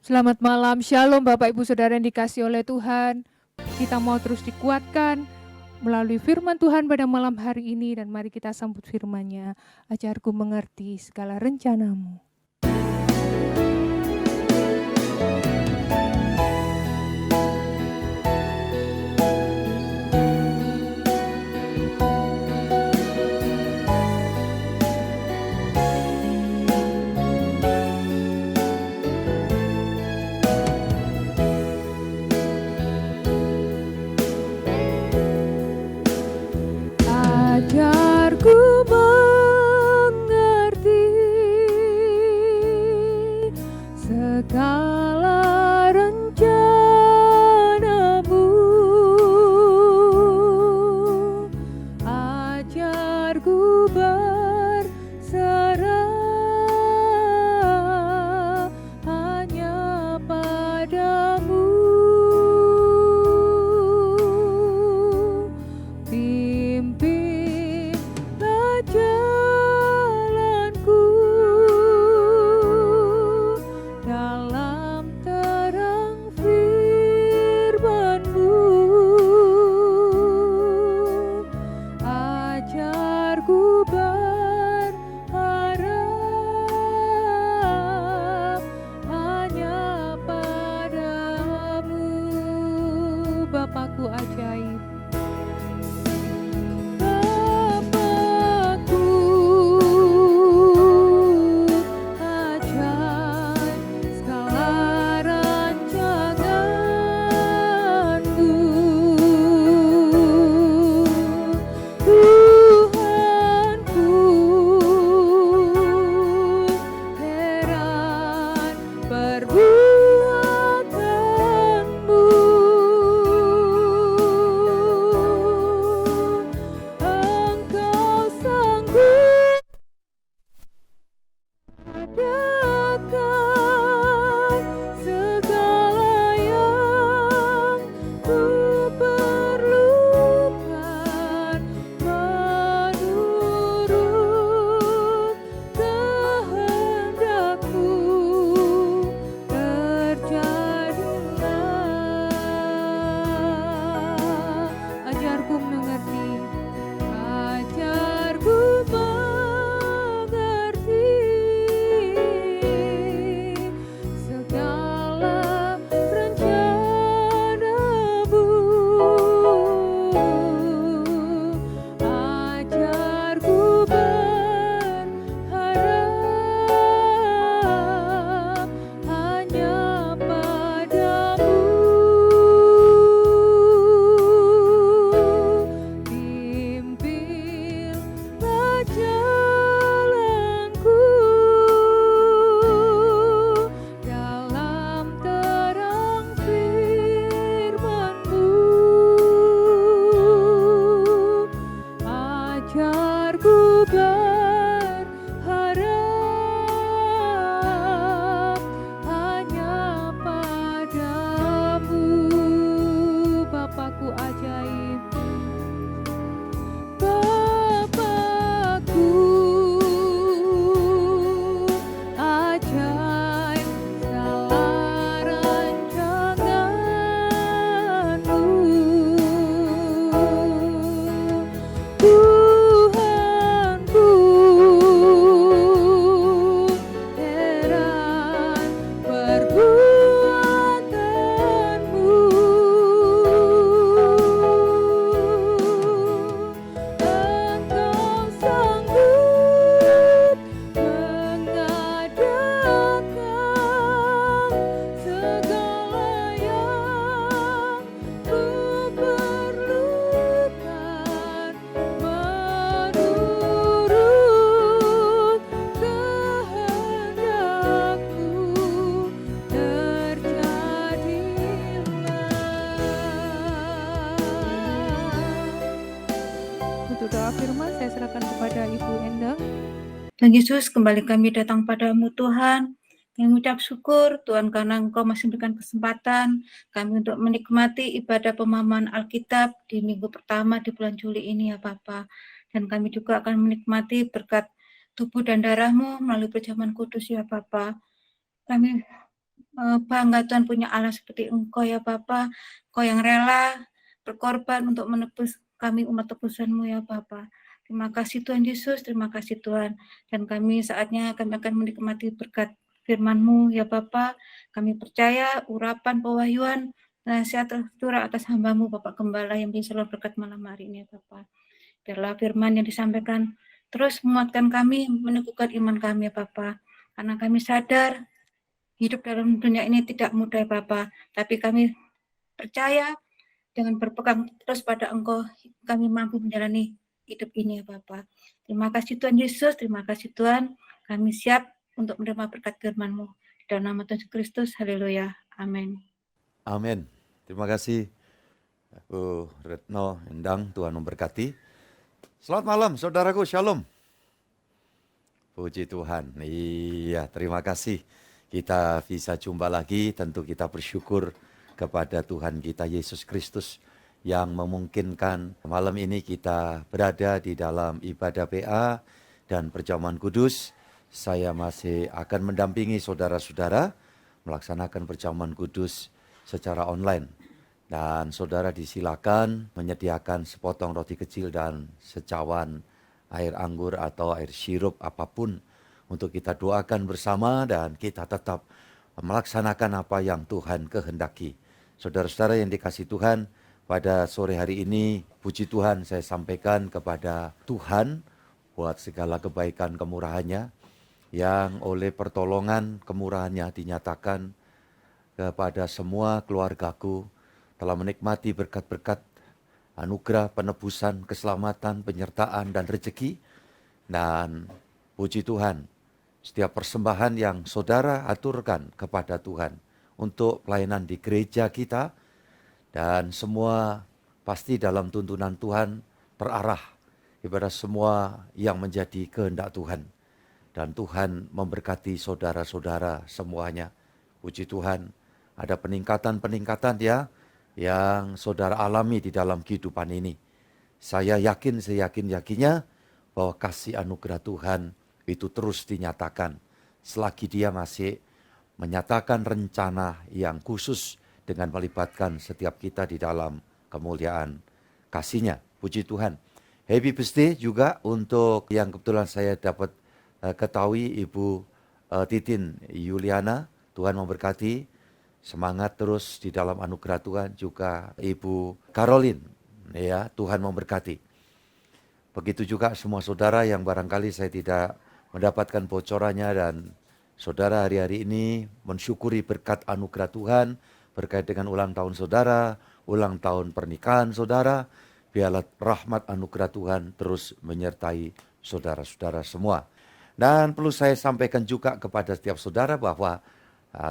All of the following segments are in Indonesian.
Selamat malam, Shalom Bapak Ibu Saudara yang dikasihi oleh Tuhan. Kita mau terus dikuatkan melalui firman Tuhan pada malam hari ini, dan mari kita sambut firman-Nya. Ajarku mengerti segala rencanamu. Ajarku mengerti segala rencanamu. Ajarku berserah hanya padamu. Pimpinlah jalanku dalam terang firman-Mu. Ajarku berharap hanya padamu. Bapakku ajaib, Bapakku ajaib, segala rancangan-Mu. Tuhanku, heran perbuatan-Mu. Engkau sanggup adakan segala yang ku perlukan menurut kehendak-Mu. Terjadilah. Ajarku mengerti, ajarku mengerti segala rencana-Mu. Ajarku berharap hanya padamu. Pimpinlah jalanku dalam terang firman-Mu. Ajarku berharap hanya padamu. Bapakku ajaib, Bapakku ajaib, segala rancangan-Mu. Tuhanku, heran perbuatan-Mu. Engkau sanggup mengadakan segala yang ku perlukan menurut kehendak-Mu. Terjadilah. Untuk doa firman saya serahkan kepada Ibu Endang. Tuhan Yesus, kembali kami datang padamu Tuhan. Kami mengucap syukur Tuhan karena Engkau masih memberikan kesempatan kami untuk menikmati ibadah pemahaman Alkitab di minggu pertama di bulan Juli ini ya Bapa. Dan kami juga akan menikmati berkat tubuh dan darah-Mu melalui perjamuan kudus ya Bapa. Kami bangga Tuhan punya Allah seperti Engkau ya Bapa. Engkau yang rela berkorban untuk menebus kami umat tebusan-Mu ya Bapa. Terima kasih Tuhan Yesus, terima kasih Tuhan. Dan saatnya kami akan menikmati berkat firman-Mu ya Bapa. Kami percaya urapan pewahyuan nasihat tercurah atas hamba-Mu Bapak Gembala yang bisa berkat malam hari ini ya Bapa. Biarlah firman yang disampaikan terus menguatkan kami, meneguhkan iman kami ya Bapa. Karena kami sadar hidup dalam dunia ini tidak mudah ya Bapa, tapi kami percaya dengan berpegang terus pada Engkau, kami mampu menjalani hidup ini ya Bapa. Terima kasih Tuhan Yesus, terima kasih Tuhan. Kami siap untuk menerima berkat firman-Mu. Dalam nama Tuhan Yesus Kristus, haleluya. Amin. Amin. Terima kasih Bu Retno Endang, Tuhan memberkati. Selamat malam saudaraku, Shalom. Puji Tuhan. Iya, terima kasih. Kita bisa jumpa lagi, tentu kita bersyukur kepada Tuhan kita Yesus Kristus yang memungkinkan malam ini kita berada di dalam ibadah PA dan perjamuan kudus. Saya masih akan mendampingi saudara-saudara melaksanakan perjamuan kudus secara online. Dan saudara disilakan menyediakan sepotong roti kecil dan secawan air anggur atau air sirup apapun untuk kita doakan bersama dan kita tetap melaksanakan apa yang Tuhan kehendaki. Saudara-saudara yang dikasihi Tuhan, pada sore hari ini puji Tuhan saya sampaikan kepada Tuhan buat segala kebaikan kemurahannya yang oleh pertolongan kemurahannya dinyatakan kepada semua keluargaku telah menikmati berkat-berkat anugerah, penebusan, keselamatan, penyertaan, dan rezeki. Dan puji Tuhan, setiap persembahan yang saudara aturkan kepada Tuhan untuk pelayanan di gereja kita, dan semua pasti dalam tuntunan Tuhan terarah kepada semua yang menjadi kehendak Tuhan. Dan Tuhan memberkati saudara-saudara semuanya. Puji Tuhan, ada peningkatan-peningkatan ya, yang saudara alami di dalam kehidupan ini. Saya yakin, seyakin-yakinnya bahwa kasih anugerah Tuhan itu terus dinyatakan selagi Dia masih menyatakan rencana yang khusus dengan melibatkan setiap kita di dalam kemuliaan kasih-Nya. Puji Tuhan. Happy birthday juga untuk yang kebetulan saya dapat ketahui Ibu Titin Yuliana. Tuhan memberkati. Semangat terus di dalam anugerah Tuhan. Juga Ibu Caroline, ya, Tuhan memberkati. Begitu juga semua saudara yang barangkali saya tidak mendapatkan bocorannya, dan saudara hari-hari ini mensyukuri berkat anugerah Tuhan berkait dengan ulang tahun saudara, ulang tahun pernikahan saudara. Biarlah rahmat anugerah Tuhan terus menyertai saudara-saudara semua. Dan perlu saya sampaikan juga kepada setiap saudara bahwa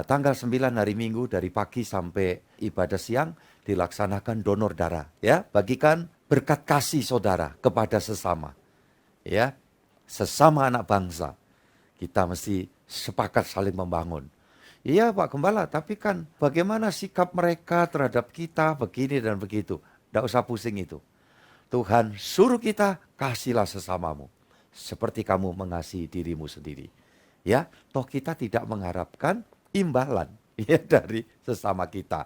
tanggal 9 hari Minggu dari pagi sampai ibadah siang dilaksanakan donor darah. Ya, bagikan berkat kasih saudara kepada sesama. Ya, sesama anak bangsa. Kita mesti sepakat saling membangun. Iya Pak Gembala, tapi kan bagaimana sikap mereka terhadap kita begini dan begitu. Tidak usah pusing itu. Tuhan suruh kita kasihlah sesamamu seperti kamu mengasihi dirimu sendiri. Ya, toh kita tidak mengharapkan imbalan ya dari sesama kita.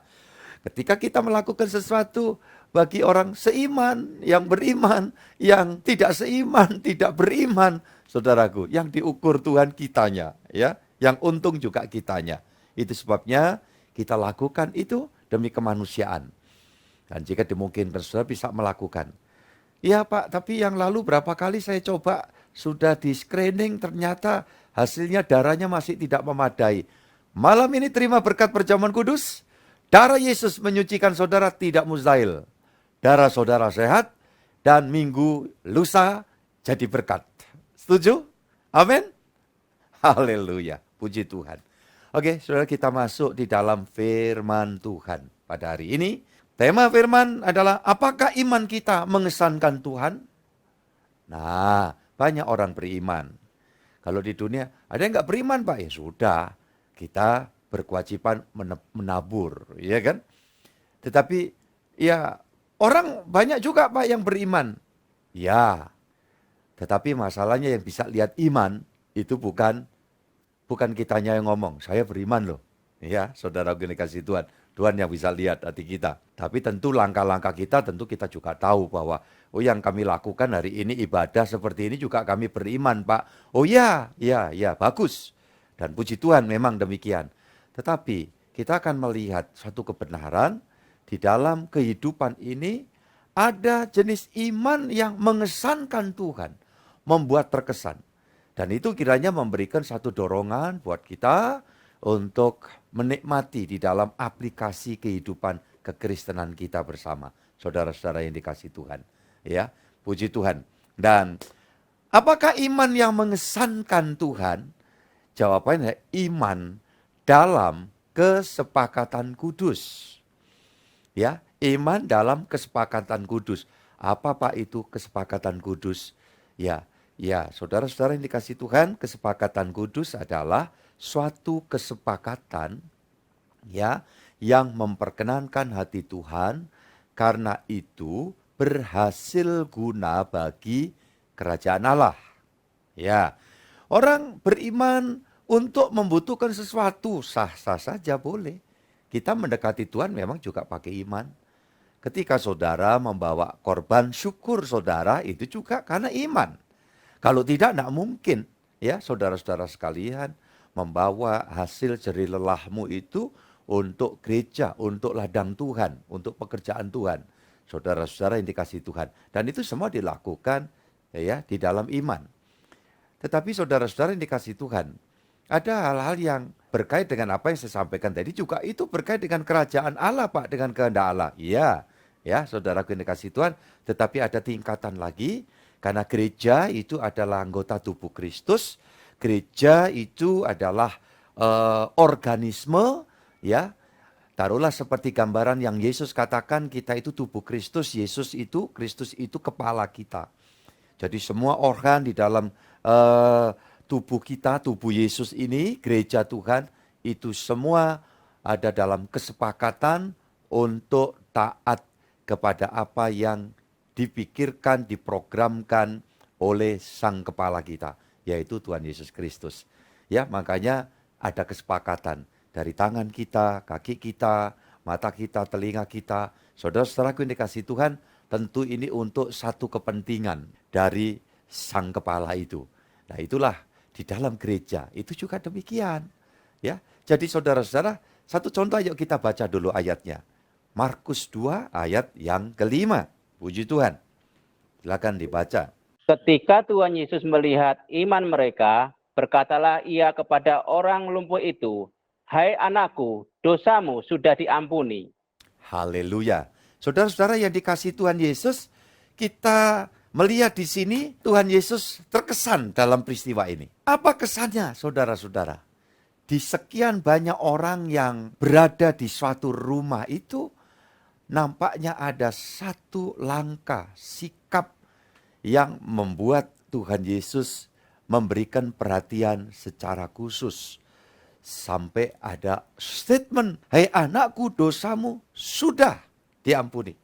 Ketika kita melakukan sesuatu bagi orang seiman, yang beriman, yang tidak seiman, tidak beriman, saudaraku, yang diukur Tuhan kitanya, ya, yang untung juga kitanya. Itu sebabnya kita lakukan itu demi kemanusiaan. Dan jika dimungkinkan saudara bisa melakukan. Ya Pak, tapi yang lalu berapa kali saya coba sudah di screening ternyata hasilnya darahnya masih tidak memadai. Malam ini terima berkat perjamuan kudus. Darah Yesus menyucikan saudara tidak mustahil. Darah saudara sehat dan minggu lusa jadi berkat. Setuju? Amin? Haleluya. Puji Tuhan. Oke, saudara, kita masuk di dalam firman Tuhan pada hari ini. Tema firman adalah apakah iman kita mengesankan Tuhan? Nah, banyak orang beriman. Kalau di dunia ada yang nggak beriman Pak, ya sudah. Kita berkewajiban menabur, ya kan? Tetapi ya orang banyak juga Pak yang beriman. Ya, tetapi masalahnya yang bisa lihat iman itu bukan kitanya yang ngomong, saya beriman loh. Ya, saudara yang dikasih Tuhan. Tuhan yang bisa lihat hati kita. Tapi tentu langkah-langkah kita tentu kita juga tahu bahwa oh yang kami lakukan hari ini ibadah seperti ini juga kami beriman, Pak. Oh ya, ya, ya, bagus. Dan puji Tuhan memang demikian. Tetapi kita akan melihat satu kebenaran di dalam kehidupan ini ada jenis iman yang mengesankan Tuhan, membuat terkesan. Dan itu kiranya memberikan satu dorongan buat kita untuk menikmati di dalam aplikasi kehidupan kekristenan kita bersama. Saudara-saudara yang dikasih Tuhan. Ya, puji Tuhan. Dan apakah iman yang mengesankan Tuhan? Jawabannya iman dalam kesepakatan kudus. Ya, iman dalam kesepakatan kudus. Apa Pak itu kesepakatan kudus? Ya, saudara-saudara yang dikasih Tuhan, kesepakatan kudus adalah suatu kesepakatan ya yang memperkenankan hati Tuhan, karena itu berhasil guna bagi kerajaan Allah. Ya, orang beriman untuk membutuhkan sesuatu sah-sah saja boleh. Kita mendekati Tuhan memang juga pakai iman. Ketika saudara membawa korban syukur saudara, itu juga karena iman. Kalau tidak mungkin ya saudara-saudara sekalian membawa hasil jerih lelahmu itu untuk gereja, untuk ladang Tuhan, untuk pekerjaan Tuhan. Saudara-saudara yang dikasih Tuhan. Dan itu semua dilakukan ya di dalam iman. Tetapi saudara-saudara yang dikasih Tuhan, ada hal-hal yang berkait dengan apa yang saya sampaikan tadi juga itu berkait dengan kerajaan Allah, Pak, dengan kehendak Allah. Iya, ya saudara yang dikasih Tuhan, tetapi ada tingkatan lagi, karena gereja itu adalah anggota tubuh Kristus. Gereja itu adalah organisme, ya. Taruhlah seperti gambaran yang Yesus katakan, kita itu tubuh Kristus, Kristus itu kepala kita. Jadi semua organ di dalam tubuh kita, tubuh Yesus ini, gereja Tuhan, itu semua ada dalam kesepakatan untuk taat kepada apa yang dipikirkan, diprogramkan oleh Sang Kepala kita, yaitu Tuhan Yesus Kristus. Ya, makanya ada kesepakatan dari tangan kita, kaki kita, mata kita, telinga kita. Saudara-saudaraku yang dikasih Tuhan, tentu ini untuk satu kepentingan dari Sang Kepala itu. Nah, itulah di dalam gereja itu juga demikian. Ya, jadi saudara-saudara, satu contoh yuk kita baca dulu ayatnya. Markus 2 ayat yang kelima. Puji Tuhan. Silakan dibaca. Ketika Tuhan Yesus melihat iman mereka, berkatalah ia kepada orang lumpuh itu, "Hai anakku, dosamu sudah diampuni." Haleluya. Saudara-saudara yang dikasih Tuhan Yesus, kita melihat di sini Tuhan Yesus terkesan dalam peristiwa ini. Apa kesannya, saudara-saudara? Di sekian banyak orang yang berada di suatu rumah itu, nampaknya ada satu langkah, sikap yang membuat Tuhan Yesus memberikan perhatian secara khusus. Sampai ada statement, "Hai anakku, dosamu sudah diampuni."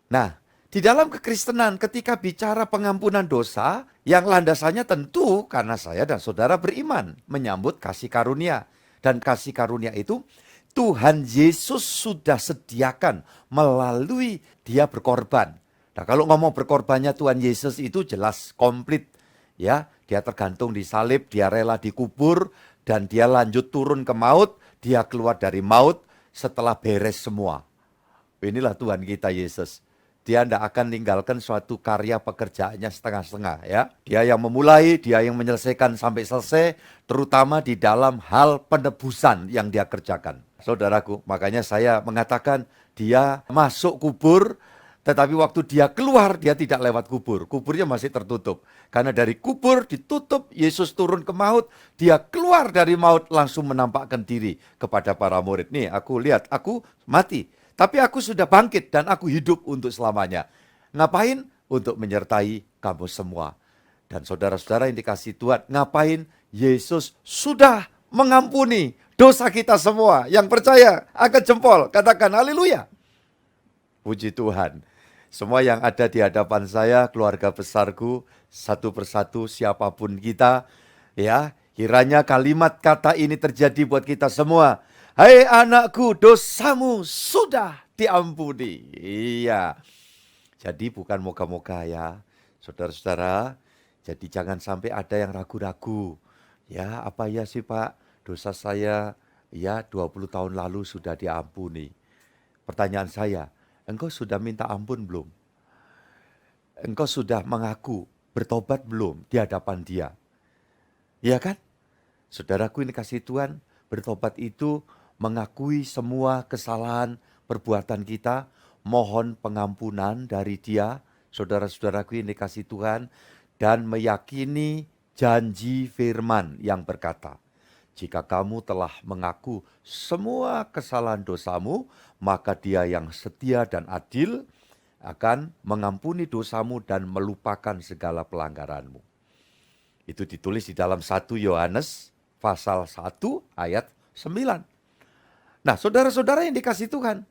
Nah, di dalam kekristenan ketika bicara pengampunan dosa, yang landasannya tentu karena saya dan saudara beriman, menyambut kasih karunia. Dan kasih karunia itu Tuhan Yesus sudah sediakan melalui dia berkorban. Nah, kalau ngomong berkorbannya Tuhan Yesus itu jelas komplit. Ya, dia tergantung di salib, dia rela dikubur, dan dia lanjut turun ke maut, dia keluar dari maut setelah beres semua. Inilah Tuhan kita Yesus. Dia tidak akan meninggalkan suatu karya pekerjaannya setengah-setengah. Ya. Dia yang memulai, dia yang menyelesaikan sampai selesai, terutama di dalam hal penebusan yang dia kerjakan. Saudaraku, makanya saya mengatakan dia masuk kubur, tetapi waktu dia keluar, dia tidak lewat kubur. Kuburnya masih tertutup. Karena dari kubur ditutup, Yesus turun ke maut, dia keluar dari maut langsung menampakkan diri kepada para murid. Nih, aku lihat, aku mati. Tapi aku sudah bangkit dan aku hidup untuk selamanya. Ngapain? Untuk menyertai kamu semua. Dan saudara-saudara yang dikasih Tuhan, ngapain? Yesus sudah mengampuni dosa kita semua. Yang percaya, angkat jempol, katakan haleluya. Puji Tuhan. Semua yang ada di hadapan saya, keluarga besarku, satu persatu siapapun kita, ya, Kiranya kalimat kata ini terjadi buat kita semua. Hai anakku, dosamu sudah diampuni. Iya. Jadi bukan moga-moga ya, saudara-saudara. Jadi jangan sampai ada yang ragu-ragu. Ya, apa ya sih Pak? Dosa saya ya 20 tahun lalu sudah diampuni. Pertanyaan saya, engkau sudah minta ampun belum? Engkau sudah mengaku bertobat belum di hadapan Dia? Iya kan? Saudaraku ini kasih Tuhan, bertobat itu mengakui semua kesalahan perbuatan kita, mohon pengampunan dari Dia, saudara-saudaraku ini kasih Tuhan, dan meyakini janji firman yang berkata, jika kamu telah mengaku semua kesalahan dosamu, maka Dia yang setia dan adil akan mengampuni dosamu dan melupakan segala pelanggaranmu. Itu ditulis di dalam 1 Yohanes pasal 1 ayat 9. Nah, saudara-saudara yang dikasih Tuhan,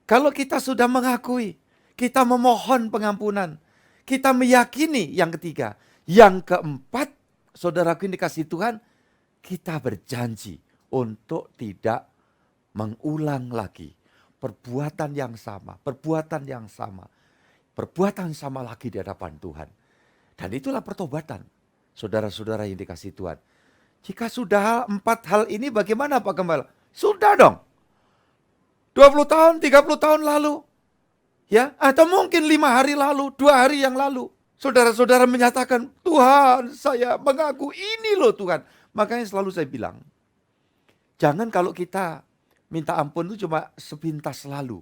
kalau kita sudah mengakui, kita memohon pengampunan, kita meyakini yang ketiga. Yang keempat, saudaraku yang dikasih Tuhan, kita berjanji untuk tidak mengulang lagi perbuatan yang sama lagi di hadapan Tuhan. Dan itulah pertobatan, saudara-saudara yang dikasih Tuhan. Jika sudah 4 hal ini bagaimana Pak Gembala? Sudah dong. 20 tahun, 30 tahun lalu. Ya, atau mungkin 5 hari lalu, 2 hari yang lalu. Saudara-saudara menyatakan, Tuhan saya mengaku ini loh Tuhan. Makanya selalu saya bilang, jangan kalau kita minta ampun itu cuma sepintas lalu.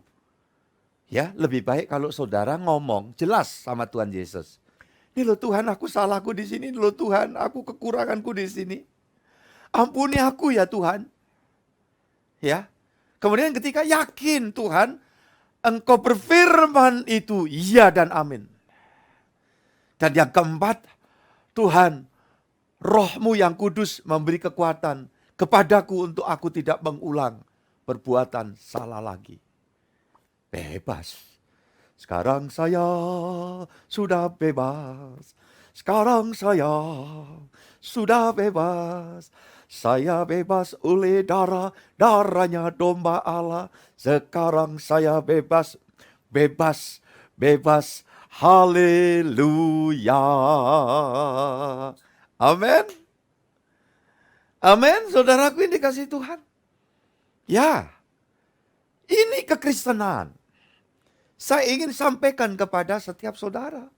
Ya, lebih baik kalau saudara ngomong jelas sama Tuhan Yesus. Ini loh Tuhan, aku salahku di sini. Ini loh Tuhan, aku kekuranganku di sini. Ampuni aku ya Tuhan. Ya. Kemudian ketika yakin Tuhan, Engkau berfirman itu iya dan amin. Dan yang keempat, Tuhan, Roh-Mu yang kudus memberi kekuatan kepadaku untuk aku tidak mengulang perbuatan salah lagi. Bebas. Sekarang saya sudah bebas. Sekarang saya sudah bebas. Saya bebas oleh darahnya domba Allah. Sekarang saya bebas. Haleluya. Amin. Amin, saudaraku yang dikasih Tuhan. Ya, ini kekristenan. Saya ingin sampaikan kepada setiap saudara.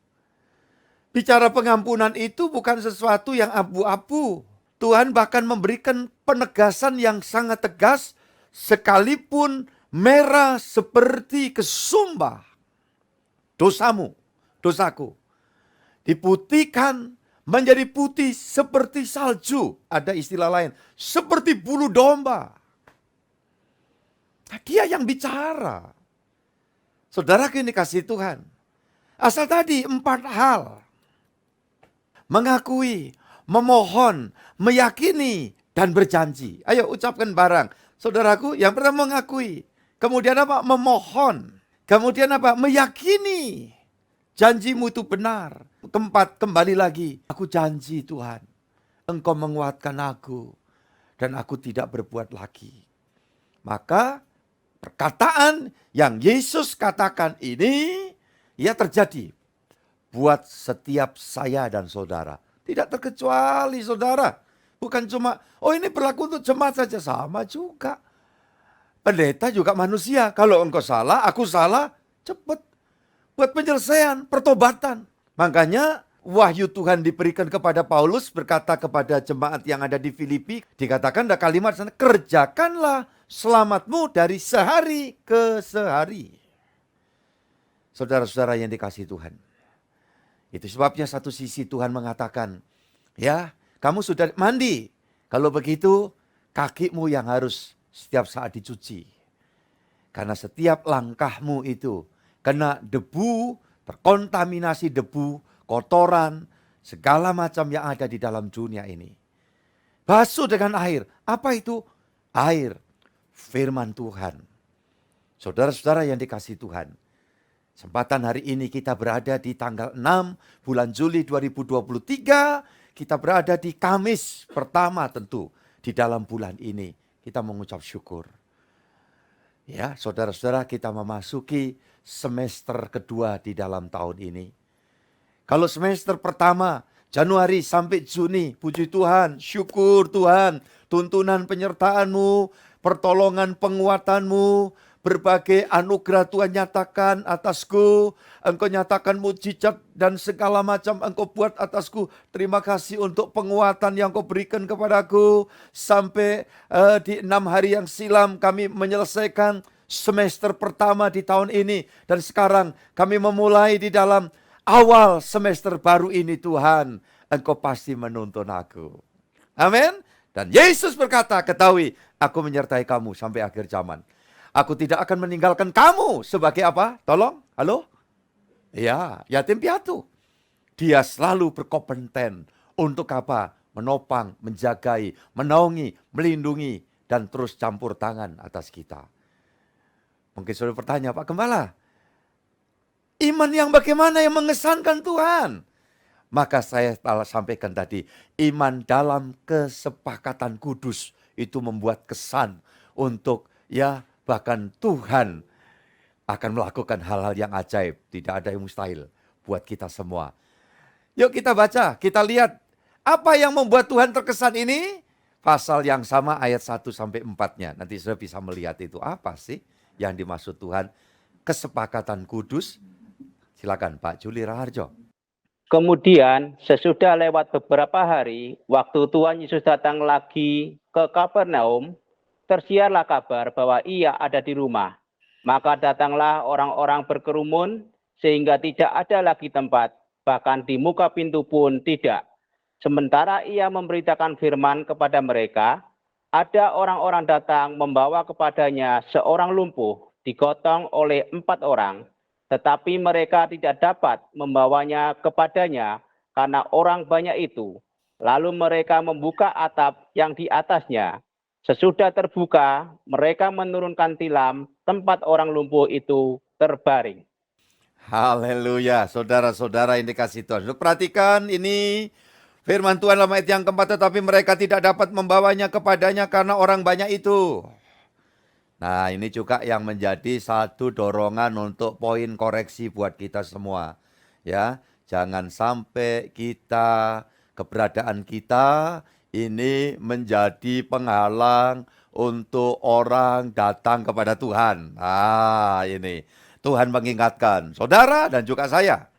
Bicara pengampunan itu bukan sesuatu yang abu-abu. Tuhan bahkan memberikan penegasan yang sangat tegas, sekalipun merah seperti kesumbah. Dosamu, dosaku, diputihkan menjadi putih seperti salju. Ada istilah lain, seperti bulu domba. Nah, Dia yang bicara. Saudara ini kasih Tuhan. Asal tadi 4 hal. Mengakui, memohon, meyakini, dan berjanji. Ayo ucapkan bareng. Saudaraku, yang pertama mengakui. Kemudian apa? Memohon. Kemudian apa? Meyakini. Janjimu itu benar. Keempat, kembali lagi. Aku janji Tuhan. Engkau menguatkan aku. Dan aku tidak berbuat lagi. Maka perkataan yang Yesus katakan ini, ya terjadi. Buat setiap saya dan saudara. Tidak terkecuali saudara. Bukan cuma, oh ini berlaku untuk jemaat saja. Sama juga. Pendeta juga manusia. Kalau engkau salah, aku salah, cepat. Buat penyelesaian, pertobatan. Makanya wahyu Tuhan diberikan kepada Paulus berkata kepada jemaat yang ada di Filipi. Dikatakan ada kalimat sana, kerjakanlah selamatmu dari sehari ke sehari. Saudara-saudara yang dikasihi Tuhan. Itu sebabnya satu sisi Tuhan mengatakan, ya kamu sudah mandi. Kalau begitu kakimu yang harus setiap saat dicuci. Karena setiap langkahmu itu kena debu, terkontaminasi debu, kotoran, segala macam yang ada di dalam dunia ini. Basuh dengan air. Apa itu? Air. Firman Tuhan. Saudara-saudara yang dikasihi Tuhan. Kesempatan hari ini kita berada di tanggal 6 bulan Juli 2023. kita berada di Kamis pertama tentu di dalam bulan ini. Kita mengucap syukur. Ya, saudara-saudara, kita memasuki semester kedua di dalam tahun ini. Kalau semester pertama, Januari sampai Juni, puji Tuhan, syukur Tuhan, tuntunan penyertaan-Mu, pertolongan penguatan-Mu, berbagai anugerah Tuhan nyatakan atasku, Engkau nyatakan mujizat dan segala macam Engkau buat atasku. Terima kasih untuk penguatan yang Kau berikan kepadaku. Sampai di 6 hari yang silam kami menyelesaikan semester pertama di tahun ini. Dan sekarang kami memulai di dalam awal semester baru ini Tuhan. Engkau pasti menuntun aku. Amin. Dan Yesus berkata, ketahui aku menyertai kamu sampai akhir zaman. Aku tidak akan meninggalkan kamu sebagai apa? Tolong, halo? Ya, yatim piatu. Dia selalu berkompeten untuk apa? Menopang, menjagai, menaungi, melindungi, dan terus campur tangan atas kita. Mungkin saudara bertanya, Pak Gembala, iman yang bagaimana yang mengesankan Tuhan? Maka saya telah sampaikan tadi, iman dalam kesepakatan kudus itu membuat kesan untuk bahkan Tuhan akan melakukan hal-hal yang ajaib. Tidak ada yang mustahil buat kita semua. Yuk kita baca, kita lihat apa yang membuat Tuhan terkesan ini. Pasal yang sama ayat 1-4-nya. Nanti saudara bisa melihat itu apa sih yang dimaksud Tuhan. Kesepakatan kudus. Silakan Pak Juli Raharjo. Kemudian sesudah lewat beberapa hari, waktu Tuhan Yesus datang lagi ke Kapernaum, tersiarlah kabar bahwa ia ada di rumah. Maka datanglah orang-orang berkerumun sehingga tidak ada lagi tempat, bahkan di muka pintu pun tidak. Sementara ia memberitakan firman kepada mereka, ada orang-orang datang membawa kepadanya seorang lumpuh digotong oleh 4 orang, tetapi mereka tidak dapat membawanya kepadanya karena orang banyak itu. Lalu mereka membuka atap yang di atasnya. Sesudah terbuka, mereka menurunkan tilam tempat orang lumpuh itu terbaring. Haleluya, saudara-saudara ini kasih Tuhan. Perhatikan ini firman Tuhan dalam ayat yang keempat, tetapi mereka tidak dapat membawanya kepadanya karena orang banyak itu. Nah, ini juga yang menjadi satu dorongan untuk poin koreksi buat kita semua. Ya, jangan sampai keberadaan kita ini menjadi penghalang untuk orang datang kepada Tuhan. Ini Tuhan mengingatkan saudara dan juga saya.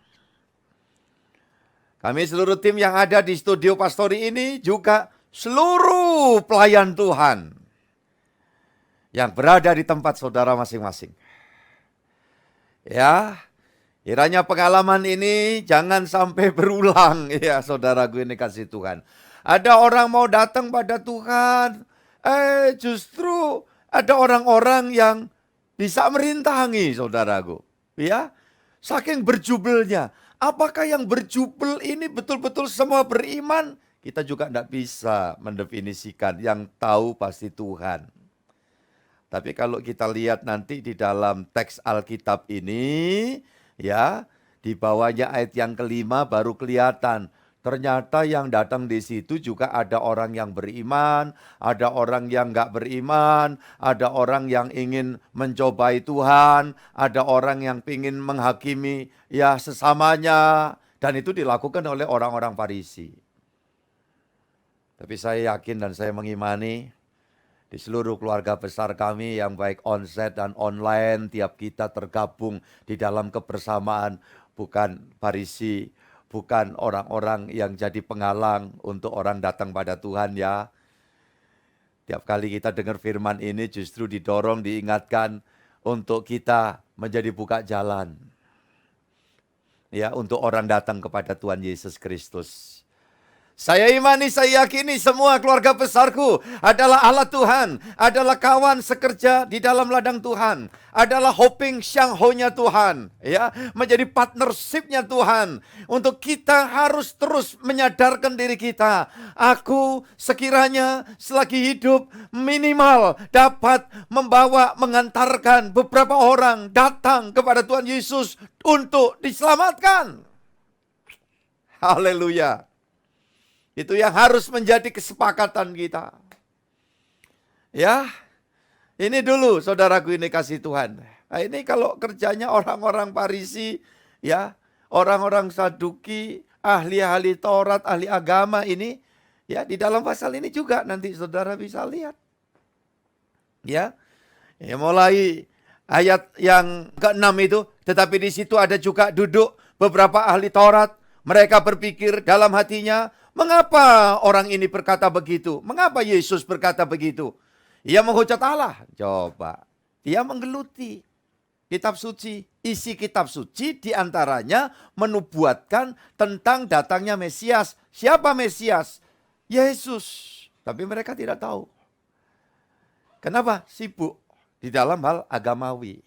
Kami seluruh tim yang ada di studio Pastori ini juga seluruh pelayan Tuhan yang berada di tempat saudara masing-masing. Ya, kiranya pengalaman ini jangan sampai berulang ya saudaraku ini kasih Tuhan. Ada orang mau datang pada Tuhan, justru ada orang-orang yang bisa merintangi saudaraku. Ya, saking berjubelnya. Apakah yang berjubel ini betul-betul semua beriman? Kita juga tidak bisa mendefinisikan, yang tahu pasti Tuhan. Tapi kalau kita lihat nanti di dalam teks Alkitab ini, ya, di bawahnya ayat yang kelima baru kelihatan. Ternyata yang datang di situ juga ada orang yang beriman, ada orang yang enggak beriman, ada orang yang ingin mencobai Tuhan, ada orang yang ingin menghakimi ya sesamanya, dan itu dilakukan oleh orang-orang Farisi. Tapi saya yakin dan saya mengimani di seluruh keluarga besar kami yang baik onsite dan online, tiap kita tergabung di dalam kebersamaan, bukan Farisi, bukan orang-orang yang jadi penghalang untuk orang datang pada Tuhan ya. Tiap kali kita dengar firman ini justru didorong, diingatkan untuk kita menjadi buka jalan. Ya, untuk orang datang kepada Tuhan Yesus Kristus. Saya imani, saya yakini semua keluarga besarku adalah alat Tuhan, adalah kawan sekerja di dalam ladang Tuhan, adalah hoping Shangho-nya Tuhan, ya, menjadi partnership-nya Tuhan. Untuk kita harus terus menyadarkan diri kita, aku sekiranya selagi hidup minimal dapat membawa, mengantarkan beberapa orang datang kepada Tuhan Yesus untuk diselamatkan. Haleluya. Itu yang harus menjadi kesepakatan kita. Ya, ini dulu saudaraku ini kasih Tuhan. Nah, ini kalau kerjanya orang-orang Farisi, ya, orang-orang Saduki, ahli-ahli Taurat, ahli agama ini, ya di dalam pasal ini juga nanti saudara bisa lihat. Ya, mulai ayat yang ke-6 itu, tetapi di situ ada juga duduk beberapa ahli Taurat. Mereka berpikir dalam hatinya, mengapa orang ini berkata begitu? Mengapa Yesus berkata begitu? Ia menghujat Allah. Coba, dia menggeluti kitab suci. Isi kitab suci diantaranya menubuatkan tentang datangnya Mesias. Siapa Mesias? Yesus. Tapi mereka tidak tahu. Kenapa? Sibuk di dalam hal agamawi.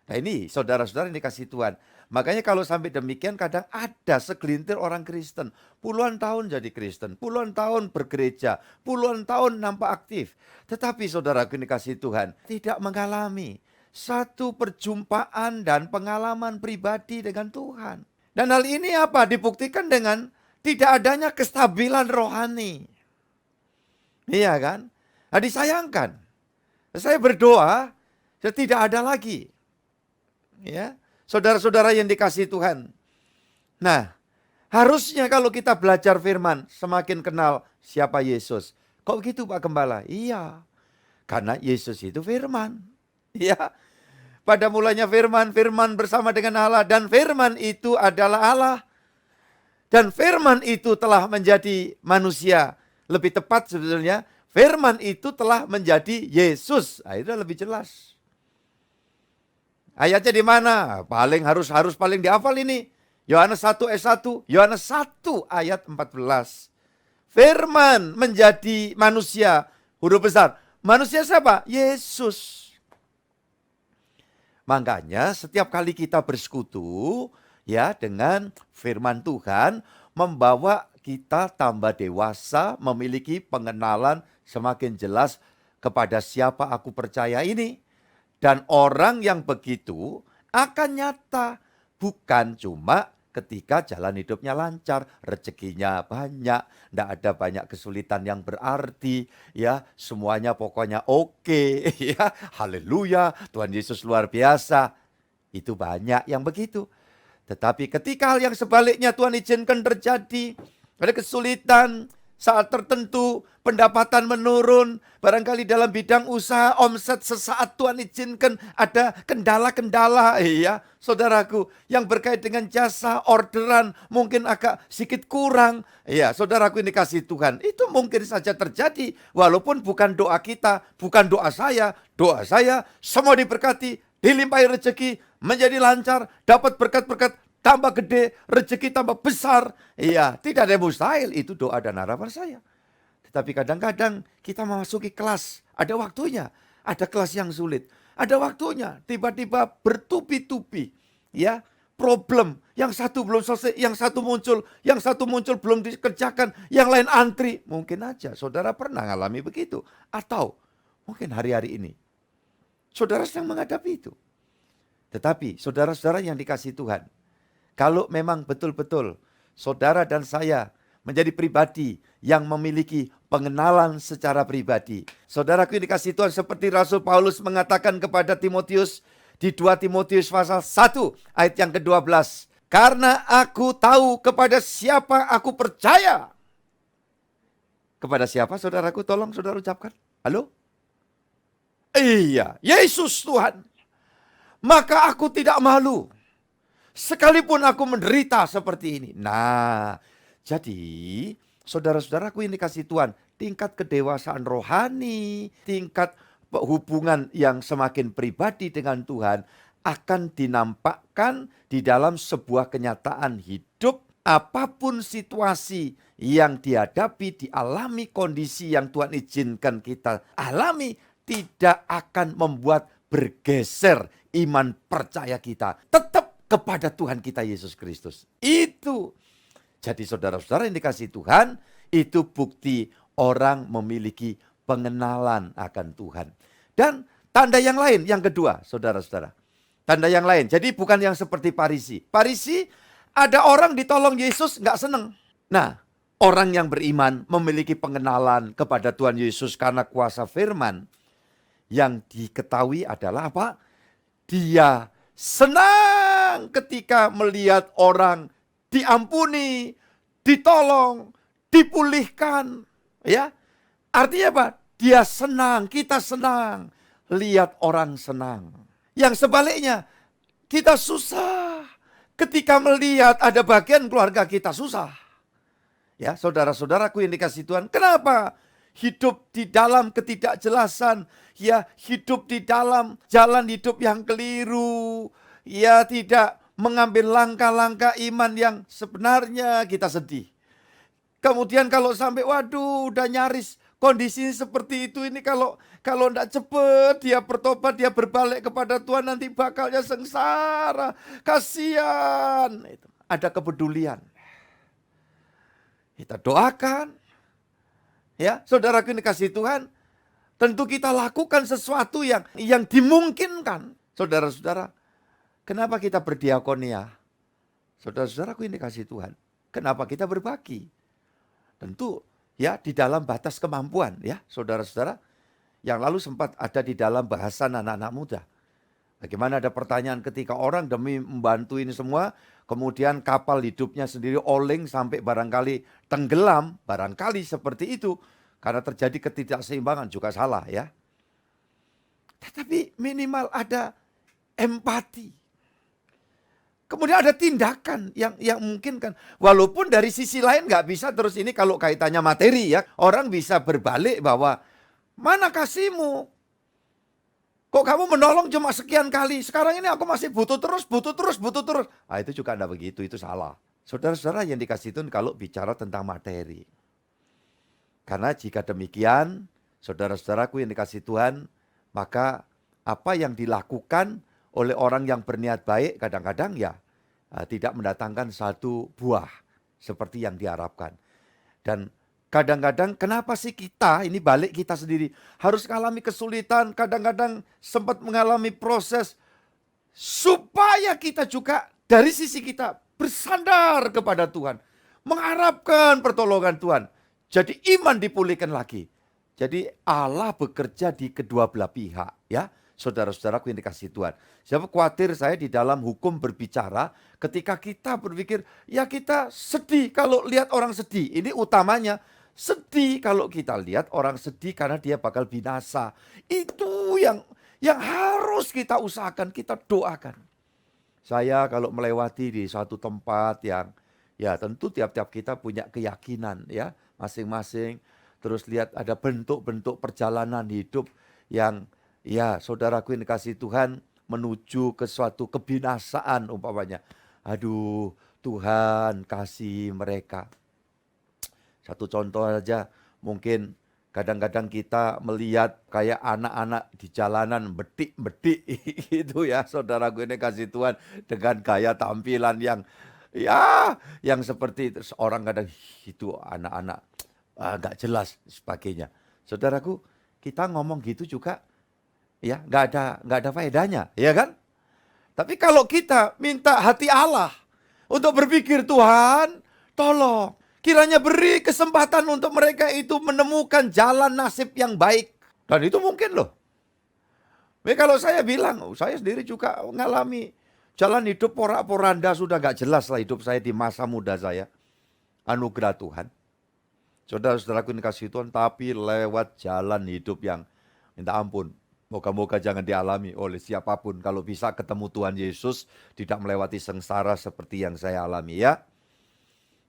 Nah ini saudara-saudara yang dikasih Tuhan. Makanya kalau sampai demikian kadang ada segelintir orang Kristen. Puluhan tahun jadi Kristen. Puluhan tahun bergereja. Puluhan tahun nampak aktif. Tetapi saudaraku yang dikasih Tuhan tidak mengalami satu perjumpaan dan pengalaman pribadi dengan Tuhan. Dan hal ini apa? Dibuktikan dengan tidak adanya kestabilan rohani. Iya kan? Nah disayangkan. Saya berdoa, tidak ada lagi. Ya, saudara-saudara yang dikasih Tuhan. Nah, harusnya kalau kita belajar firman, semakin kenal siapa Yesus. Kok gitu Pak Gembala? Iya, karena Yesus itu firman. Ya, pada mulanya firman, firman bersama dengan Allah. Dan firman itu adalah Allah. Dan firman itu telah menjadi manusia. Lebih tepat sebetulnya, firman itu telah menjadi Yesus. Nah, itu lebih jelas. Ayatnya di mana? Paling harus paling dihafal ini. Yohanes 1 ayat 1, Yohanes 1 ayat 14. Firman menjadi manusia, huruf besar. Manusia siapa? Yesus. Makanya setiap kali kita bersekutu ya dengan firman Tuhan membawa kita tambah dewasa, memiliki pengenalan semakin jelas kepada siapa aku percaya ini. Dan orang yang begitu akan nyata. Bukan cuma ketika jalan hidupnya lancar, rezekinya banyak, tidak ada banyak kesulitan yang berarti, ya semuanya pokoknya oke, ya haleluya, Tuhan Yesus luar biasa. Itu banyak yang begitu. Tetapi ketika hal yang sebaliknya Tuhan izinkan terjadi, ada kesulitan, saat tertentu pendapatan menurun, barangkali dalam bidang usaha omset sesaat Tuhan izinkan ada kendala-kendala, ya saudaraku, yang berkait dengan jasa orderan mungkin agak sedikit kurang, ya saudaraku ini kasih Tuhan, itu mungkin saja terjadi walaupun bukan doa kita, bukan doa saya semua diberkati, dilimpahi rezeki, menjadi lancar, dapat berkat-berkat tambah gede, rezeki tambah besar. Iya, tidak ada yang mustahil. Itu doa dan harapan saya. Tetapi kadang-kadang kita memasuki kelas. Ada waktunya. Ada kelas yang sulit. Ada waktunya. Tiba-tiba bertubi-tubi. Ya, problem. Yang satu belum selesai. Yang satu muncul belum dikerjakan. Yang lain antri. Mungkin aja. Saudara pernah ngalami begitu. Atau mungkin hari-hari ini. Saudara sedang menghadapi itu. Tetapi saudara-saudara yang dikasih Tuhan. Kalau memang betul-betul saudara dan saya menjadi pribadi yang memiliki pengenalan secara pribadi. Saudaraku yang dikasih Tuhan seperti Rasul Paulus mengatakan kepada Timotius di 2 Timotius pasal 1 ayat yang ke-12. Karena aku tahu kepada siapa aku percaya. Kepada siapa saudaraku? Tolong saudara ucapkan. Halo? Iya, Yesus Tuhan. Maka aku tidak malu. Sekalipun aku menderita seperti ini. Nah, jadi saudara-saudaraku yang dikasih Tuhan, tingkat kedewasaan rohani, tingkat hubungan yang semakin pribadi dengan Tuhan akan dinampakkan di dalam sebuah kenyataan hidup. Apapun situasi yang dihadapi, dialami, kondisi yang Tuhan izinkan kita alami, tidak akan membuat bergeser iman percaya kita. Tetap kepada Tuhan kita Yesus Kristus. Itu. Jadi saudara-saudara yang dikasih Tuhan, itu bukti orang memiliki pengenalan akan Tuhan. Dan tanda yang lain, yang kedua, saudara-saudara. Tanda yang lain, jadi bukan yang seperti Farisi. Farisi, ada orang ditolong Yesus, nggak seneng. Nah, orang yang beriman memiliki pengenalan kepada Tuhan Yesus karena kuasa firman, yang diketahui adalah apa? Dia senang ketika melihat orang diampuni, ditolong, dipulihkan. Ya, artinya apa? Dia senang, kita senang lihat orang senang. Yang sebaliknya, kita susah ketika melihat ada bagian keluarga kita susah. Ya, saudara-saudaraku yang dikasihi Tuhan, kenapa hidup di dalam ketidakjelasan, ya hidup di dalam jalan hidup yang keliru, ya tidak mengambil langkah-langkah iman yang sebenarnya, kita sedih. Kemudian kalau sampai waduh udah nyaris kondisi seperti itu, ini kalau tidak cepet dia bertobat, dia berbalik kepada Tuhan, nanti bakalnya sengsara, kasihan. Ada kepedulian. Kita doakan. Ya, saudaraku yang dikasihi Tuhan, tentu kita lakukan sesuatu yang dimungkinkan. Saudara-saudara, kenapa kita berdiakonia? Saudara-saudaraku yang dikasihi Tuhan, kenapa kita berbagi? Tentu ya di dalam batas kemampuan ya, saudara-saudara. Yang lalu sempat ada di dalam bahasan anak-anak muda. Bagaimana ada pertanyaan ketika orang demi membantu ini semua, kemudian kapal hidupnya sendiri oleng sampai barangkali tenggelam, barangkali seperti itu. Karena terjadi ketidakseimbangan, juga salah ya. Tetapi minimal ada empati. Kemudian ada tindakan yang mungkin kan. Walaupun dari sisi lain nggak bisa terus ini kalau kaitannya materi ya. Orang bisa berbalik bahwa mana kasihmu? Kok kamu menolong cuma sekian kali? Sekarang ini aku masih butuh terus. Ah, itu juga enggak begitu, itu salah. Saudara-saudara yang dikasih Tuhan kalau bicara tentang materi. Karena jika demikian, saudara-saudaraku yang dikasih Tuhan, maka apa yang dilakukan oleh orang yang berniat baik kadang-kadang ya tidak mendatangkan satu buah seperti yang diharapkan. Dan kadang-kadang kenapa sih kita, ini balik kita sendiri, harus mengalami kesulitan, kadang-kadang sempat mengalami proses, supaya kita juga dari sisi kita bersandar kepada Tuhan, mengharapkan pertolongan Tuhan. Jadi iman dipulihkan lagi. Jadi Allah bekerja di kedua belah pihak ya. Saudara-saudaraku yang dikasihi Tuhan. Siapa khawatir saya di dalam hukum berbicara ketika kita berpikir, ya kita sedih kalau lihat orang sedih. Ini utamanya sedih kalau kita lihat orang sedih karena dia bakal binasa. Itu yang harus kita usahakan, kita doakan. Saya kalau melewati di suatu tempat yang ya tentu tiap-tiap kita punya keyakinan ya masing-masing. Terus lihat ada bentuk-bentuk perjalanan hidup yang ya saudaraku yang dikasihi Tuhan menuju ke suatu kebinasaan umpamanya. Aduh Tuhan kasih mereka. Satu contoh aja, mungkin kadang-kadang kita melihat kayak anak-anak di jalanan bedik-bedik gitu ya, saudaraku ini kasih Tuhan dengan gaya tampilan yang seperti itu. Orang kadang itu anak-anak nggak jelas sebagainya. Saudaraku, kita ngomong gitu juga ya nggak ada faedahnya, ya kan? Tapi kalau kita minta hati Allah untuk berpikir, Tuhan, tolong. Kiranya beri kesempatan untuk mereka itu menemukan jalan nasib yang baik. Dan itu mungkin loh. Tapi kalau saya bilang, saya sendiri juga mengalami jalan hidup porak-poranda, sudah gak jelas lah hidup saya di masa muda saya. Anugerah Tuhan. Saudara-saudaraku yang dikasihi Tuhan, tapi lewat jalan hidup yang minta ampun. Moga-moga jangan dialami oleh siapapun. Kalau bisa ketemu Tuhan Yesus, tidak melewati sengsara seperti yang saya alami ya.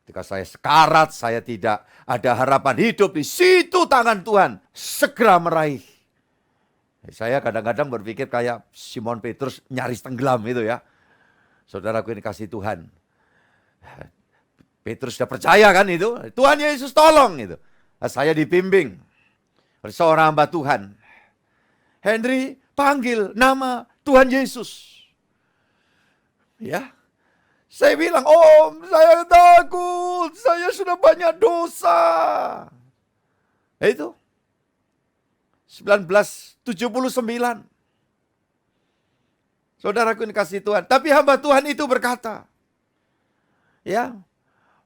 Ketika saya sekarat, saya tidak ada harapan hidup, di situ tangan Tuhan segera meraih. Saya kadang-kadang berpikir kayak Simon Petrus nyaris tenggelam itu ya. Saudaraku yang dikasihi Tuhan. Petrus sudah percaya kan itu. Tuhan Yesus tolong itu. Saya dibimbing oleh seorang hamba Tuhan. Henry panggil nama Tuhan Yesus. Ya. Saya bilang, Om, saya takut, saya sudah banyak dosa. Itu 1979. Saudaraku yang dikasihi Tuhan. Tapi hamba Tuhan itu berkata, ya,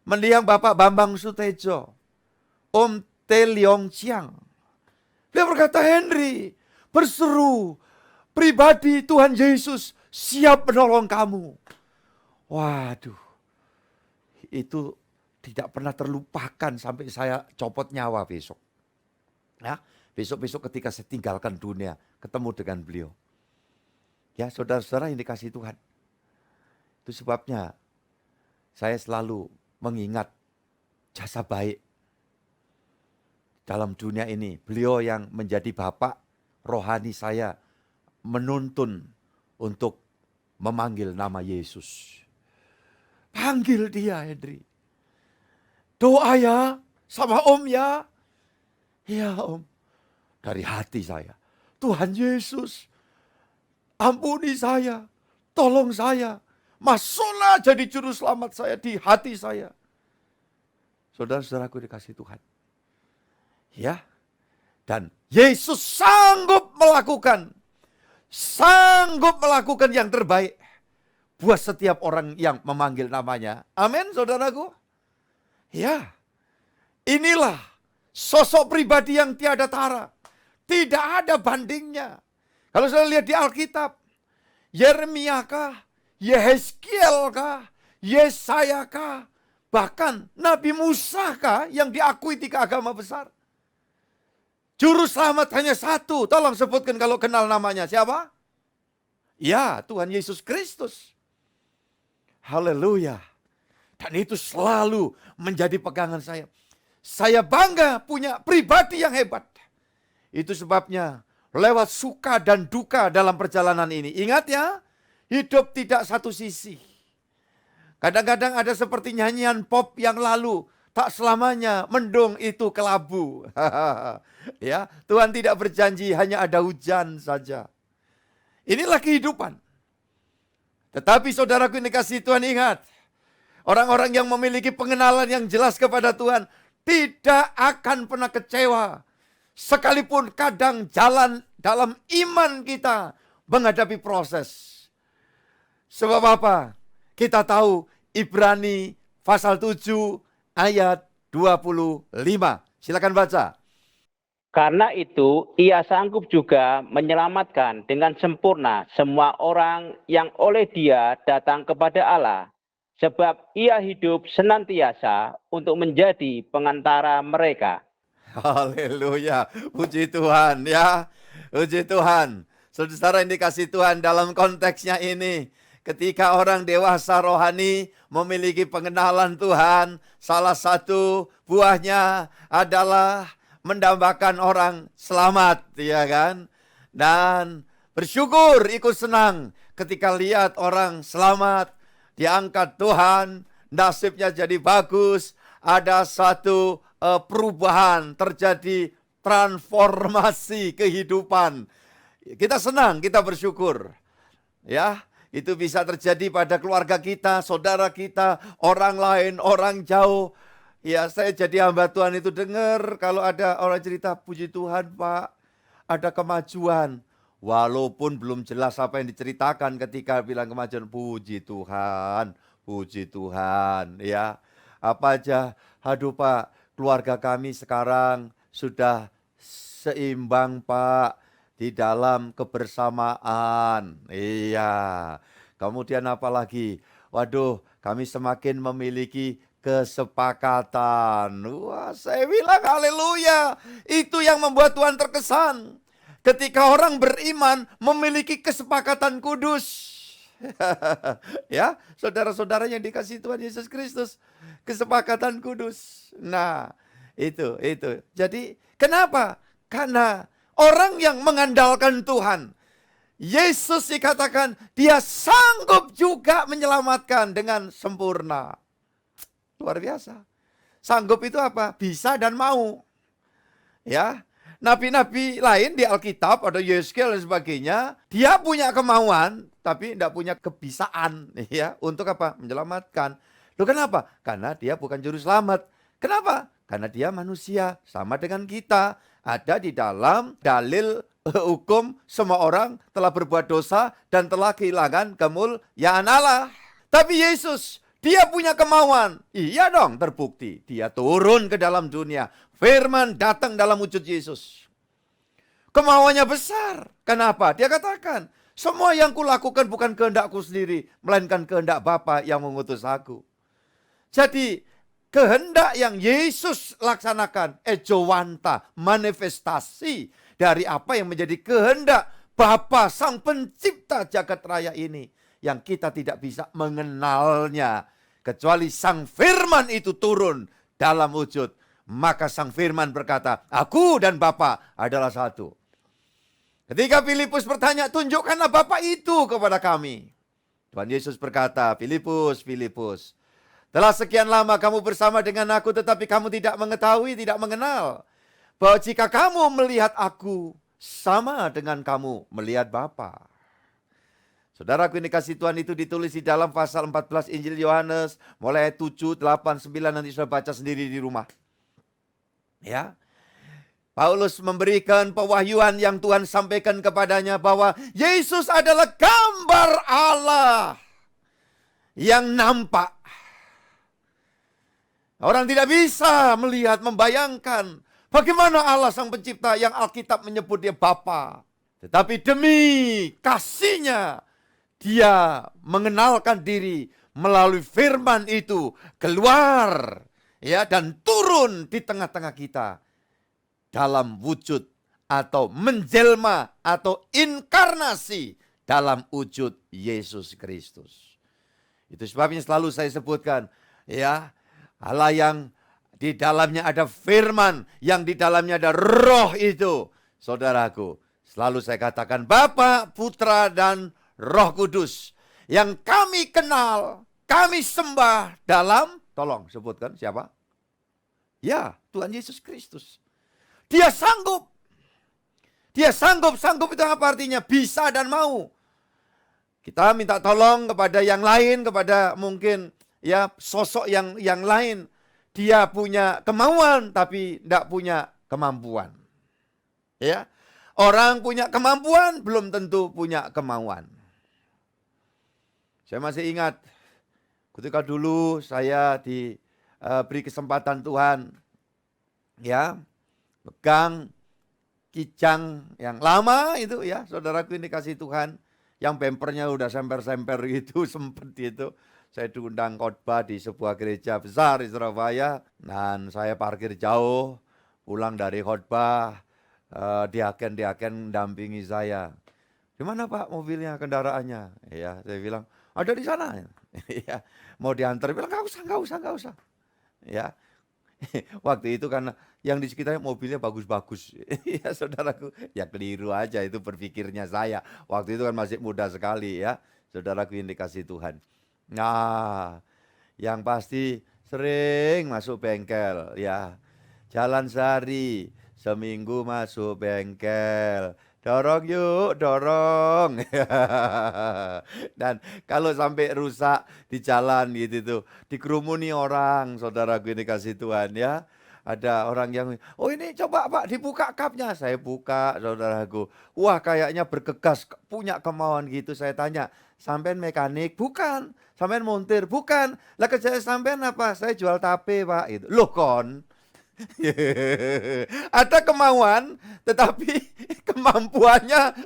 mendiang Bapak Bambang Sutejo, Om Te Leong Chiang. Dia berkata, Henry, berseru, pribadi Tuhan Yesus siap menolong kamu. Waduh, itu tidak pernah terlupakan sampai saya copot nyawa besok. Ya, besok-besok ketika saya tinggalkan dunia, ketemu dengan beliau. Ya, saudara-saudara yang dikasihi Tuhan. Itu sebabnya saya selalu mengingat jasa baik dalam dunia ini. Beliau yang menjadi bapak rohani saya menuntun untuk memanggil nama Yesus. Panggil dia, Henry. Doa ya, sama Om ya. Ya Om, dari hati saya. Tuhan Yesus, ampuni saya, tolong saya. Masuklah jadi juru selamat saya di hati saya. Saudara-saudaraku dikasih Tuhan. Ya, dan Yesus sanggup melakukan yang terbaik buat setiap orang yang memanggil namanya. Amin, saudaraku. Ya, inilah sosok pribadi yang tiada tara. Tidak ada bandingnya. Kalau saya lihat di Alkitab, Yeremia kah, Yehezkiel kah, Yesaya kah, bahkan Nabi Musa kah yang diakui 3 agama besar. Juru selamat hanya satu, tolong sebutkan kalau kenal namanya, siapa? Ya, Tuhan Yesus Kristus. Haleluya. Dan itu selalu menjadi pegangan saya. Saya bangga punya pribadi yang hebat. Itu sebabnya lewat suka dan duka dalam perjalanan ini. Ingat ya, hidup tidak satu sisi. Kadang-kadang ada seperti nyanyian pop yang lalu. Tak selamanya mendung itu kelabu. Ya, Tuhan tidak berjanji hanya ada hujan saja. Inilah kehidupan. Tetapi saudaraku yang dikasihi Tuhan, ingat. Orang-orang yang memiliki pengenalan yang jelas kepada Tuhan tidak akan pernah kecewa. Sekalipun kadang jalan dalam iman kita menghadapi proses. Sebab apa? Kita tahu Ibrani pasal 7 ayat 25. Silakan baca. Karena itu, ia sanggup juga menyelamatkan dengan sempurna semua orang yang oleh dia datang kepada Allah. Sebab ia hidup senantiasa untuk menjadi pengantara mereka. Haleluya, puji Tuhan ya, puji Tuhan. Saudara yang dikasih Tuhan, dalam konteksnya ini, ketika orang dewasa rohani memiliki pengenalan Tuhan, salah satu buahnya adalah mendambakan orang selamat, ya kan? Dan bersyukur, ikut senang ketika lihat orang selamat, diangkat Tuhan, nasibnya jadi bagus, ada satu perubahan, terjadi transformasi kehidupan. Kita senang, kita bersyukur. Ya, itu bisa terjadi pada keluarga kita, saudara kita, orang lain, orang jauh. Ya, saya jadi hamba Tuhan itu dengar kalau ada orang cerita, puji Tuhan Pak, ada kemajuan. Walaupun belum jelas apa yang diceritakan ketika bilang kemajuan, puji Tuhan, ya. Apa aja, aduh Pak, keluarga kami sekarang sudah seimbang Pak, di dalam kebersamaan. Iya. Kemudian apa lagi? Waduh, kami semakin memiliki kesepakatan. Wah, saya bilang haleluya. Itu yang membuat Tuhan terkesan. Ketika orang beriman memiliki kesepakatan kudus. Ya, saudara-saudara yang dikasihi Tuhan Yesus Kristus. Kesepakatan kudus. Nah, itu. Jadi, kenapa? Karena orang yang mengandalkan Tuhan, Yesus dikatakan dia sanggup juga menyelamatkan dengan sempurna. Luar biasa. Sanggup itu apa? Bisa dan mau. Ya, nabi-nabi lain di Alkitab, ada Yeskel dan sebagainya, dia punya kemauan, tapi tidak punya kebisaan, ya, untuk apa? Menyelamatkan. Loh kenapa? Karena dia bukan juru selamat. Kenapa? Karena dia manusia, sama dengan kita. Ada di dalam dalil hukum, semua orang telah berbuat dosa dan telah kehilangan kemuliaan Allah. Tapi Yesus Dia punya kemauan. Iya dong, terbukti. Dia turun ke dalam dunia. Firman datang dalam wujud Yesus. Kemauannya besar. Kenapa? Dia katakan, semua yang kulakukan bukan kehendakku sendiri, melainkan kehendak Bapa yang mengutus aku. Jadi, kehendak yang Yesus laksanakan, ejowanta, manifestasi dari apa yang menjadi kehendak Bapa Sang Pencipta jagat raya ini. Yang kita tidak bisa mengenalnya. Kecuali Sang Firman itu turun dalam wujud. Maka Sang Firman berkata, aku dan Bapa adalah satu. Ketika Filipus bertanya, tunjukkanlah Bapa itu kepada kami. Tuhan Yesus berkata, Filipus, Filipus, telah sekian lama kamu bersama dengan aku, tetapi kamu tidak mengetahui, tidak mengenal. Bahwa jika kamu melihat aku, sama dengan kamu melihat Bapa. Saudaraku ini kasih Tuhan itu ditulis di dalam pasal 14 Injil Yohanes, mulai 7, 8, 9, nanti sudah baca sendiri di rumah. Ya, Paulus memberikan pewahyuan yang Tuhan sampaikan kepadanya bahwa Yesus adalah gambar Allah yang nampak. Orang tidak bisa melihat, membayangkan bagaimana Allah Sang Pencipta yang Alkitab menyebut dia Bapa. Tetapi demi kasihnya, dia mengenalkan diri melalui firman itu keluar ya dan turun di tengah-tengah kita dalam wujud atau menjelma atau inkarnasi dalam wujud Yesus Kristus. Itu sebabnya selalu saya sebutkan ya, Allah yang di dalamnya ada firman, yang di dalamnya ada roh itu. Saudaraku, selalu saya katakan Bapa, Putra dan Roh Kudus yang kami kenal, kami sembah dalam, tolong sebutkan siapa? Ya, Tuhan Yesus Kristus. Dia sanggup. Dia sanggup itu apa artinya? Bisa dan mau. Kita minta tolong kepada yang lain, kepada mungkin ya sosok yang lain. Dia punya kemauan tapi tidak punya kemampuan. Ya. Orang punya kemampuan belum tentu punya kemauan. Saya masih ingat ketika dulu saya diberi kesempatan Tuhan ya pegang kijang yang lama itu ya, saudaraku ini kasih Tuhan, yang bempernya udah semper-semper gitu, sempet itu. Saya diundang khotbah di sebuah gereja besar di Surabaya, dan saya parkir jauh, pulang dari khotbah, diaken dampingi saya. Di mana Pak mobilnya, kendaraannya? Ya, saya bilang, ada di sana. Ya, mau diantar, bilang nggak usah. Ya, waktu itu kan yang di sekitarnya mobilnya bagus-bagus. Ya saudaraku, ya keliru aja itu berpikirnya saya. Waktu itu kan masih muda sekali ya. Saudaraku yang dikasih Tuhan. Nah, yang pasti sering masuk bengkel ya. Jalan sehari, seminggu masuk bengkel. Dorong yuk, dorong. Dan kalau sampai rusak di jalan gitu tuh, dikerumuni orang, saudaraku ini kasih Tuhan ya. Ada orang yang, oh ini coba Pak dibuka kapnya. Saya buka, saudaraku. Wah kayaknya bergegas, punya kemauan gitu. Saya tanya, sampean mekanik? Bukan. Sampean montir? Bukan. Lah kerja sampean apa? Saya jual tape Pak. Gitu. Loh kon. Ada kemauan, tetapi kemampuannya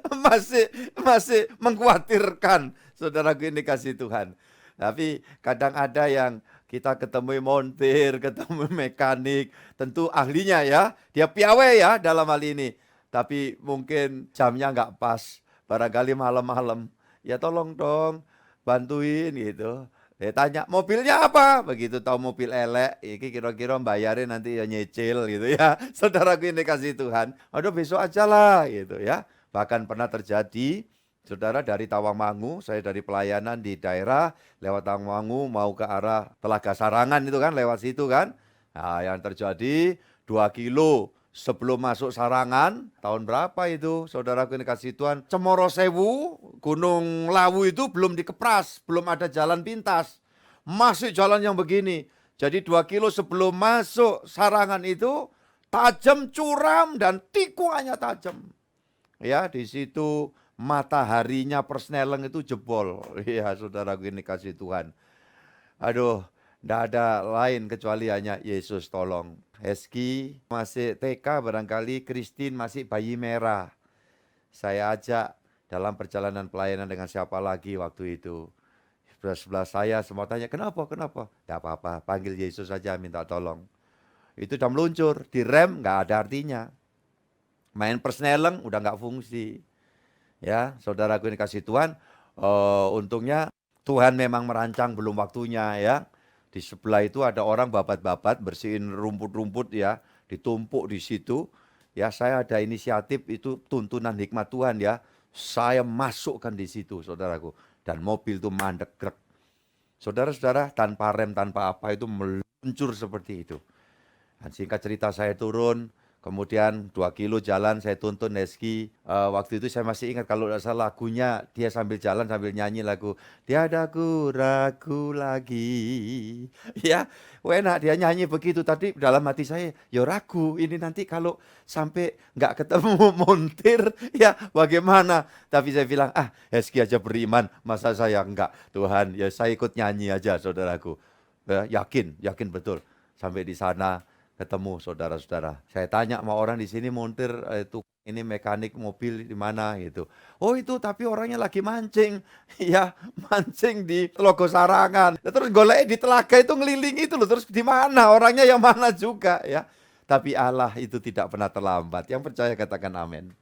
masih mengkhawatirkan. Saudaraku ini kasih Tuhan. Tapi kadang ada yang kita ketemu montir, ketemu mekanik, tentu ahlinya ya, dia piawai ya dalam hal ini. Tapi mungkin jamnya nggak pas, barangkali malam-malam. Ya tolong dong, bantuin gitu. Dia tanya, mobilnya apa? Begitu tahu mobil elek, ini kira-kira bayarin nanti ya nyicil gitu ya. Saudaraku ini kasih Tuhan, aduh besok aja lah gitu ya. Bahkan pernah terjadi, saudara dari Tawangmangu, saya dari pelayanan di daerah, lewat Tawangmangu mau ke arah Telaga Sarangan itu kan, lewat situ kan. Nah yang terjadi 2 kilo sebelum masuk Sarangan, tahun berapa itu, saudaraku ini kasih Tuhan, Cemoro Sewu, Gunung Lawu itu belum dikepras, belum ada jalan pintas. Masih jalan yang begini. Jadi 2 kilo sebelum masuk Sarangan itu, tajam, curam, dan tikungannya tajam. Ya, di situ mataharinya Persneleng itu jebol. Ya, saudaraku ini kasih Tuhan. Aduh, nggak ada lain kecuali hanya Yesus tolong. Heski masih TK barangkali, Christine masih bayi merah. Saya ajak dalam perjalanan pelayanan dengan siapa lagi waktu itu. Sebelah saya semua tanya, kenapa? Tidak apa-apa, panggil Yesus saja minta tolong. Itu udah meluncur, direm nggak ada artinya. Main persneleng udah nggak fungsi. Ya, saudaraku ini kasih Tuhan, untungnya Tuhan memang merancang belum waktunya ya. Di sebelah itu ada orang babat-babat bersihin rumput-rumput ya, ditumpuk di situ. Ya, saya ada inisiatif itu tuntunan hikmat Tuhan ya. Saya masukkan di situ, saudaraku. Dan mobil itu mandek grek. Saudara-saudara, tanpa rem, tanpa apa itu meluncur seperti itu. Dan singkat cerita saya turun, kemudian 2 kilo jalan saya tuntun Heski. Waktu itu saya masih ingat kalau tidak salah lagunya, dia sambil jalan sambil nyanyi lagu Tiada ku ragu lagi. Ya, enak dia nyanyi begitu. Tadi dalam hati saya, ya ragu ini nanti kalau sampai nggak ketemu montir, ya bagaimana? Tapi saya bilang, Heski aja beriman, masa saya enggak? Tuhan, ya saya ikut nyanyi aja saudaraku. Yakin betul. Sampai di sana ketemu saudara-saudara. Saya tanya sama orang di sini montir itu ini mekanik mobil di mana gitu. Oh itu tapi orangnya lagi mancing. Ya, mancing di Logo Sarangan. Terus golek di telaga itu ngeliling itu loh. Terus di mana orangnya yang mana juga ya. Tapi Allah itu tidak pernah terlambat. Yang percaya katakan amin.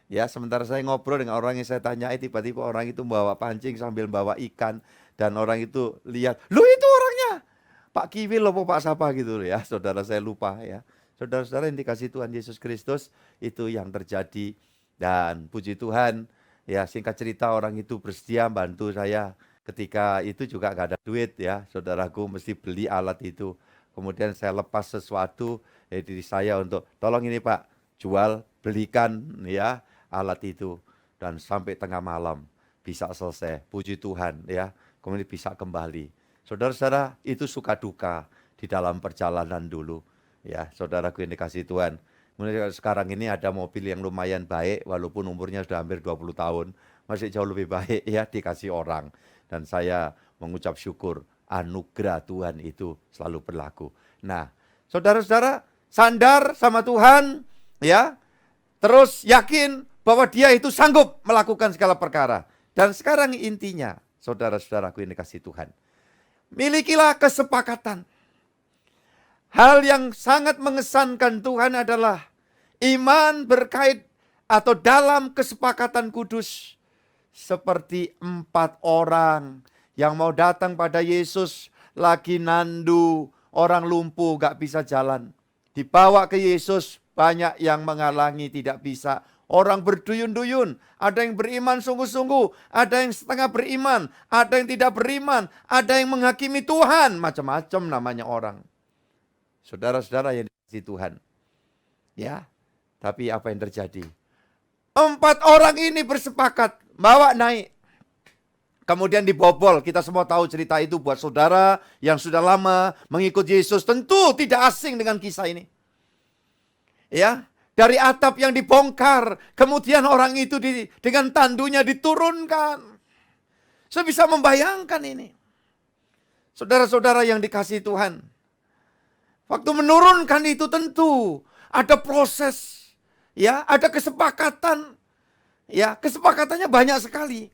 Ya, sementara saya ngobrol dengan orang yang saya tanyai, tiba-tiba orang itu bawa pancing sambil bawa ikan dan orang itu lihat, "Loh itu orangnya Pak Kiwil loh, Pak Sapa gitu ya." Saudara saya lupa ya. Saudara-saudara yang dikasih Tuhan Yesus Kristus, itu yang terjadi. Dan puji Tuhan, ya singkat cerita orang itu bersedia bantu saya. Ketika itu juga gak ada duit ya, saudaraku mesti beli alat itu. Kemudian saya lepas sesuatu dari diri saya untuk, tolong ini Pak, jual, belikan ya alat itu. Dan sampai tengah malam bisa selesai, puji Tuhan ya, kemudian bisa kembali. Saudara-saudara, itu suka duka di dalam perjalanan dulu. Ya, saudaraku yang dikasih Tuhan. Kemudian sekarang ini ada mobil yang lumayan baik, walaupun umurnya sudah hampir 20 tahun. Masih jauh lebih baik ya, dikasih orang. Dan saya mengucap syukur, anugerah Tuhan itu selalu berlaku. Nah, saudara-saudara, sandar sama Tuhan, ya. Terus yakin bahwa dia itu sanggup melakukan segala perkara. Dan sekarang intinya, saudara-saudaraku yang dikasih Tuhan, milikilah kesepakatan. Hal yang sangat mengesankan Tuhan adalah iman berkait atau dalam kesepakatan kudus. Seperti 4 orang yang mau datang pada Yesus lagi nandu, orang lumpuh gak bisa jalan. Dibawa ke Yesus, banyak yang menghalangi tidak bisa. Orang berduyun-duyun, ada yang beriman sungguh-sungguh, ada yang setengah beriman, ada yang tidak beriman, ada yang menghakimi Tuhan, macam-macam namanya orang. Saudara-saudara yang dikasihi Tuhan. Ya, tapi apa yang terjadi? 4 orang ini bersepakat, bawa naik. Kemudian dibobol, kita semua tahu cerita itu buat saudara yang sudah lama mengikut Yesus, tentu tidak asing dengan kisah ini. Ya. Dari atap yang dibongkar, kemudian orang itu dengan tandunya diturunkan. Saya bisa membayangkan ini. Saudara-saudara yang dikasihi Tuhan. Waktu menurunkan itu tentu ada proses. Ya, ada kesepakatan. Ya, kesepakatannya banyak sekali.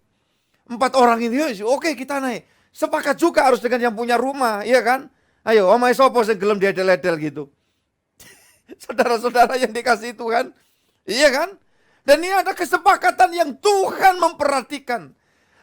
4 orang ini, oke kita naik. Sepakat juga harus dengan yang punya rumah, iya kan? Ayo, omai sopo sing gelem diedel-edel gitu. Saudara-saudara yang dikasihi Tuhan, iya kan? Dan ini ada kesepakatan yang Tuhan memperhatikan.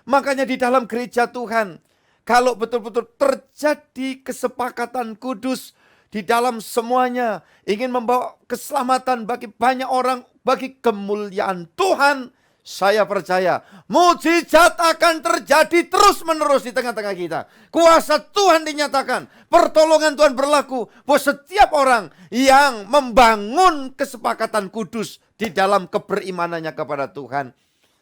Makanya di dalam gereja Tuhan, kalau betul-betul terjadi kesepakatan kudus di dalam semuanya, ingin membawa keselamatan bagi banyak orang, bagi kemuliaan Tuhan, saya percaya mukjizat akan terjadi terus-menerus di tengah-tengah kita. Kuasa Tuhan dinyatakan, pertolongan Tuhan berlaku buat setiap orang yang membangun kesepakatan kudus di dalam keberimanannya kepada Tuhan.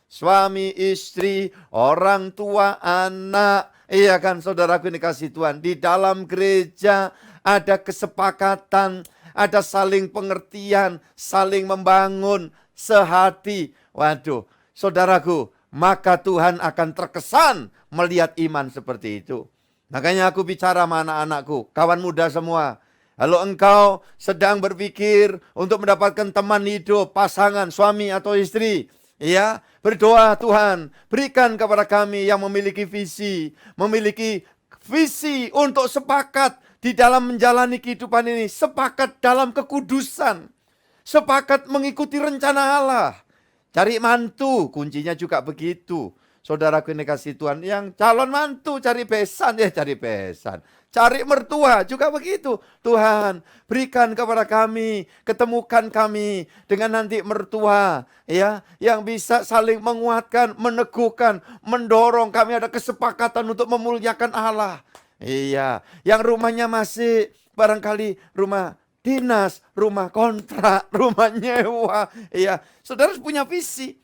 Suami, istri, orang tua, anak, iya kan saudaraku yang dikasihi Tuhan. Di dalam gereja ada kesepakatan, ada saling pengertian, saling membangun, sehati. Waduh, saudaraku, maka Tuhan akan terkesan melihat iman seperti itu. Makanya aku bicara sama anak-anakku, kawan muda semua. Kalau engkau sedang berpikir untuk mendapatkan teman hidup, pasangan, suami atau istri, ya, berdoa Tuhan, berikan kepada kami yang memiliki visi untuk sepakat di dalam menjalani kehidupan ini, sepakat dalam kekudusan, sepakat mengikuti rencana Allah. Cari mantu, kuncinya juga begitu. Saudaraku ini kasih Tuhan, yang calon mantu cari besan, cari besan. Cari mertua juga begitu. Tuhan, berikan kepada kami, ketemukan kami dengan nanti mertua, ya, yang bisa saling menguatkan, meneguhkan, mendorong kami ada kesepakatan untuk memuliakan Allah. Iya, yang rumahnya masih barangkali rumah dinas, rumah kontrak, rumah nyewa. Iya, saudara punya visi.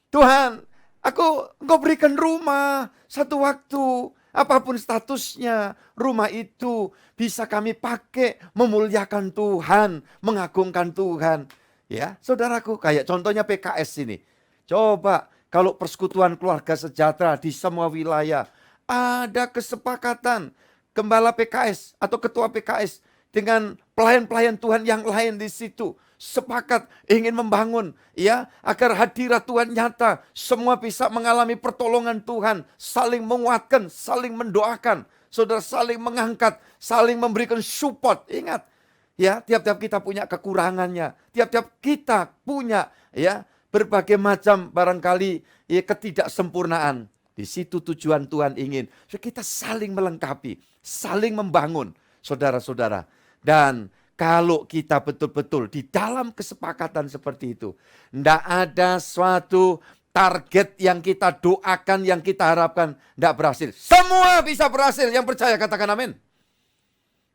Tuhan, Engkau berikan rumah satu waktu, apapun statusnya, rumah itu bisa kami pakai memuliakan Tuhan, mengagungkan Tuhan. Ya, saudaraku, kayak contohnya PKS ini. Coba kalau persekutuan keluarga sejahtera di semua wilayah, ada kesepakatan gembala PKS atau ketua PKS dengan pelayan-pelayan Tuhan yang lain di situ. Sepakat ingin membangun, ya, agar hadirat Tuhan nyata, semua bisa mengalami pertolongan Tuhan, saling menguatkan, saling mendoakan, saudara, saling mengangkat, saling memberikan support. Ingat, ya, tiap-tiap kita punya kekurangannya, tiap-tiap kita punya, ya, berbagai macam barangkali ya, ketidaksempurnaan. Di situ tujuan Tuhan ingin kita saling melengkapi, saling membangun, saudara-saudara. Dan kalau kita betul-betul di dalam kesepakatan seperti itu, tidak ada suatu target yang kita doakan, yang kita harapkan tidak berhasil. Semua bisa berhasil, yang percaya katakan amin.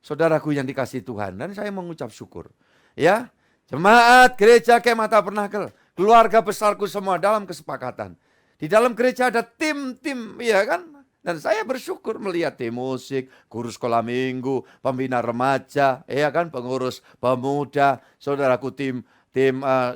Saudaraku yang dikasih Tuhan, dan saya mengucap syukur. Ya, jemaat gereja Kemah Tabernakel, keluarga besarku semua dalam kesepakatan. Di dalam gereja ada tim-tim, ya kan? Dan saya bersyukur melihat tim musik, guru sekolah minggu, pembina remaja, ya kan, pengurus pemuda, saudaraku tim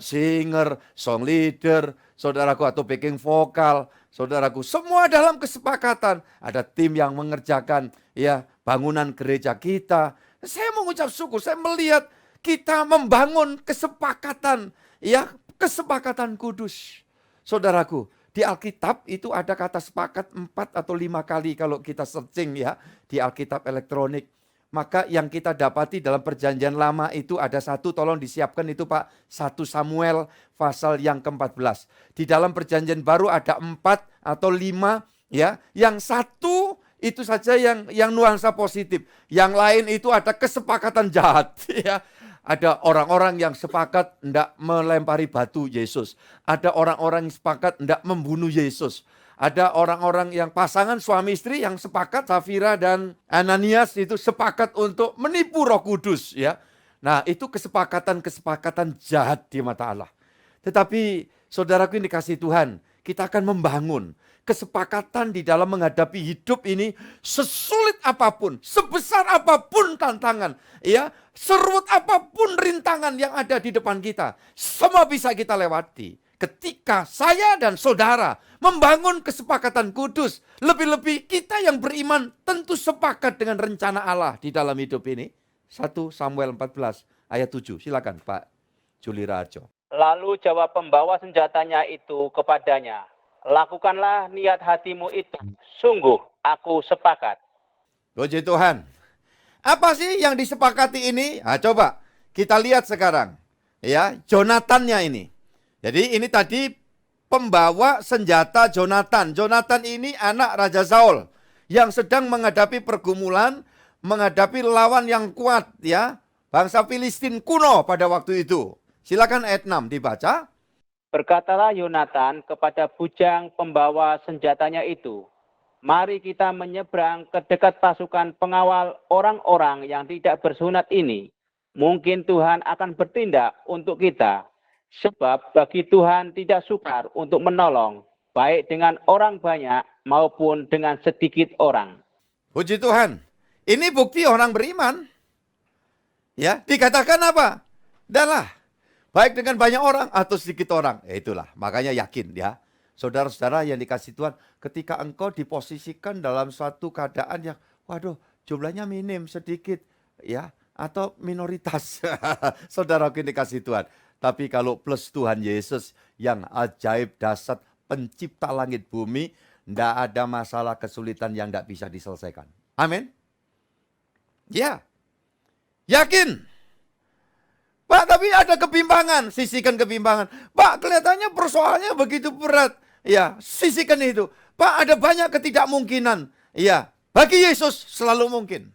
singer, song leader, saudaraku atau backing vokal, saudaraku semua dalam kesepakatan. Ada tim yang mengerjakan ya bangunan gereja kita. Saya mengucap syukur, saya melihat kita membangun kesepakatan, ya, kesepakatan kudus. Saudaraku, di Alkitab itu ada kata sepakat 4 atau 5 kali kalau kita searching ya di Alkitab elektronik. Maka yang kita dapati dalam perjanjian lama itu ada satu, tolong disiapkan itu Pak, 1 Samuel pasal yang ke-14. Di dalam perjanjian baru ada 4 atau 5 ya. Yang satu itu saja yang nuansa positif. Yang lain itu ada kesepakatan jahat ya. Ada orang-orang yang sepakat tidak melempari batu Yesus. Ada orang-orang yang sepakat tidak membunuh Yesus. Ada orang-orang yang pasangan suami istri yang sepakat, Safira dan Ananias itu sepakat untuk menipu Roh Kudus. Ya. Nah itu kesepakatan-kesepakatan jahat di mata Allah. Tetapi saudaraku yang dikasih Tuhan, kita akan membangun kesepakatan di dalam menghadapi hidup ini sesulit apapun, sebesar apapun tantangan, ya, serut apapun rintangan yang ada di depan kita, semua bisa kita lewati. Ketika saya dan saudara membangun kesepakatan kudus, lebih-lebih kita yang beriman tentu sepakat dengan rencana Allah di dalam hidup ini. 1 Samuel 14 ayat 7, silakan Pak Juli Raharjo. Lalu jawab pembawa senjatanya itu kepadanya, lakukanlah niat hatimu itu, sungguh aku sepakat. Puji Tuhan. Apa sih yang disepakati ini? Nah, coba kita lihat sekarang. Ya, Jonathan-nya ini. Jadi ini tadi pembawa senjata Jonathan. Jonathan ini anak Raja Saul yang sedang menghadapi pergumulan, menghadapi lawan yang kuat ya, bangsa Filistin kuno pada waktu itu. Silakan ayat 6 dibaca. Berkatalah Yonatan kepada bujang pembawa senjatanya itu, mari kita menyeberang ke dekat pasukan pengawal orang-orang yang tidak bersunat ini. Mungkin Tuhan akan bertindak untuk kita. Sebab bagi Tuhan tidak sukar untuk menolong, baik dengan orang banyak maupun dengan sedikit orang. Puji Tuhan. Ini bukti orang beriman. Ya, dikatakan apa? Dahlah, baik dengan banyak orang atau sedikit orang. Itulah, makanya yakin ya. Saudara-saudara yang dikasih Tuhan, ketika engkau diposisikan dalam suatu keadaan yang waduh jumlahnya minim, sedikit ya, atau minoritas. Saudaraku yang dikasih Tuhan. Tapi kalau plus Tuhan Yesus yang ajaib, dahsyat, pencipta langit bumi, tidak ada masalah kesulitan yang tidak bisa diselesaikan. Amin. Ya, yakin. Pak, tapi ada kebimbangan, sisihkan kebimbangan. Pak, kelihatannya persoalannya begitu berat. Ya, sisihkan itu. Pak, ada banyak ketidakmungkinan. Ya, bagi Yesus selalu mungkin.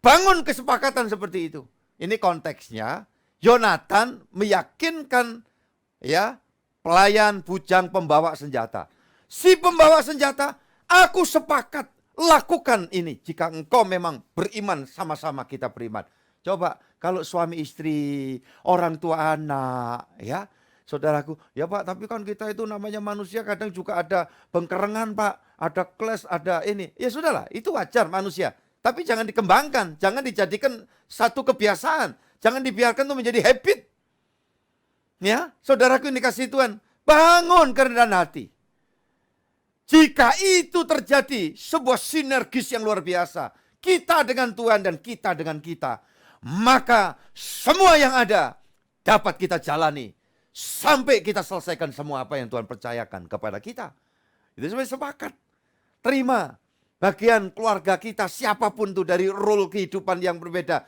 Bangun kesepakatan seperti itu. Ini konteksnya, Yonatan meyakinkan ya pelayan bujang pembawa senjata. Si pembawa senjata, aku sepakat lakukan ini jika engkau memang beriman, sama-sama kita beriman. Coba kalau suami istri, orang tua anak, ya saudaraku, ya Pak, tapi kan kita itu namanya manusia kadang juga ada bengkerengan Pak, ada clash, ada ini. Ya sudahlah, itu wajar manusia. Tapi jangan dikembangkan, jangan dijadikan satu kebiasaan, jangan dibiarkan itu menjadi habit. Ya, saudaraku yang dikasihi Tuhan, bangun kerendahan hati. Jika itu terjadi, sebuah sinergis yang luar biasa, kita dengan Tuhan dan kita dengan kita, maka semua yang ada dapat kita jalani sampai kita selesaikan semua apa yang Tuhan percayakan kepada kita. Itu sebenarnya sepakat. Terima bagian keluarga kita, siapapun tuh dari role kehidupan yang berbeda.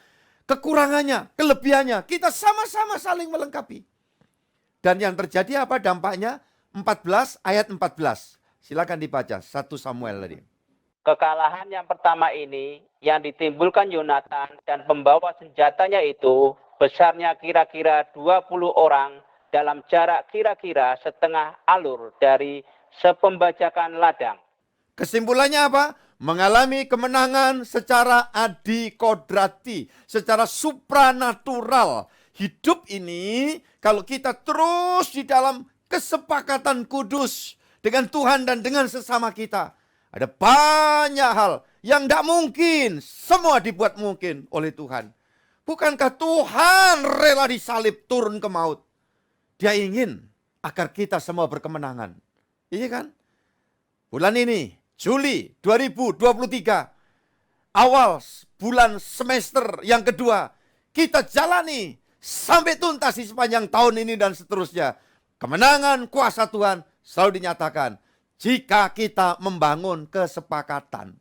Kekurangannya, kelebihannya, kita sama-sama saling melengkapi. Dan yang terjadi apa dampaknya? 14 ayat 14. Silakan dibaca, 1 Samuel tadi. Kekalahan yang pertama ini yang ditimbulkan Yonatan dan pembawa senjatanya itu besarnya kira-kira 20 orang dalam jarak kira-kira setengah alur dari sepembajakan ladang. Kesimpulannya apa? Mengalami kemenangan secara adikodrati, secara supranatural. Hidup ini kalau kita terus di dalam kesepakatan kudus dengan Tuhan dan dengan sesama kita, ada banyak hal yang tidak mungkin, semua dibuat mungkin oleh Tuhan. Bukankah Tuhan rela disalib turun ke maut? Dia ingin agar kita semua berkemenangan. Iya kan? Bulan ini, Juli 2023, awal bulan semester yang kedua, kita jalani sampai tuntas di sepanjang tahun ini dan seterusnya. Kemenangan kuasa Tuhan selalu dinyatakan jika kita membangun kesepakatan.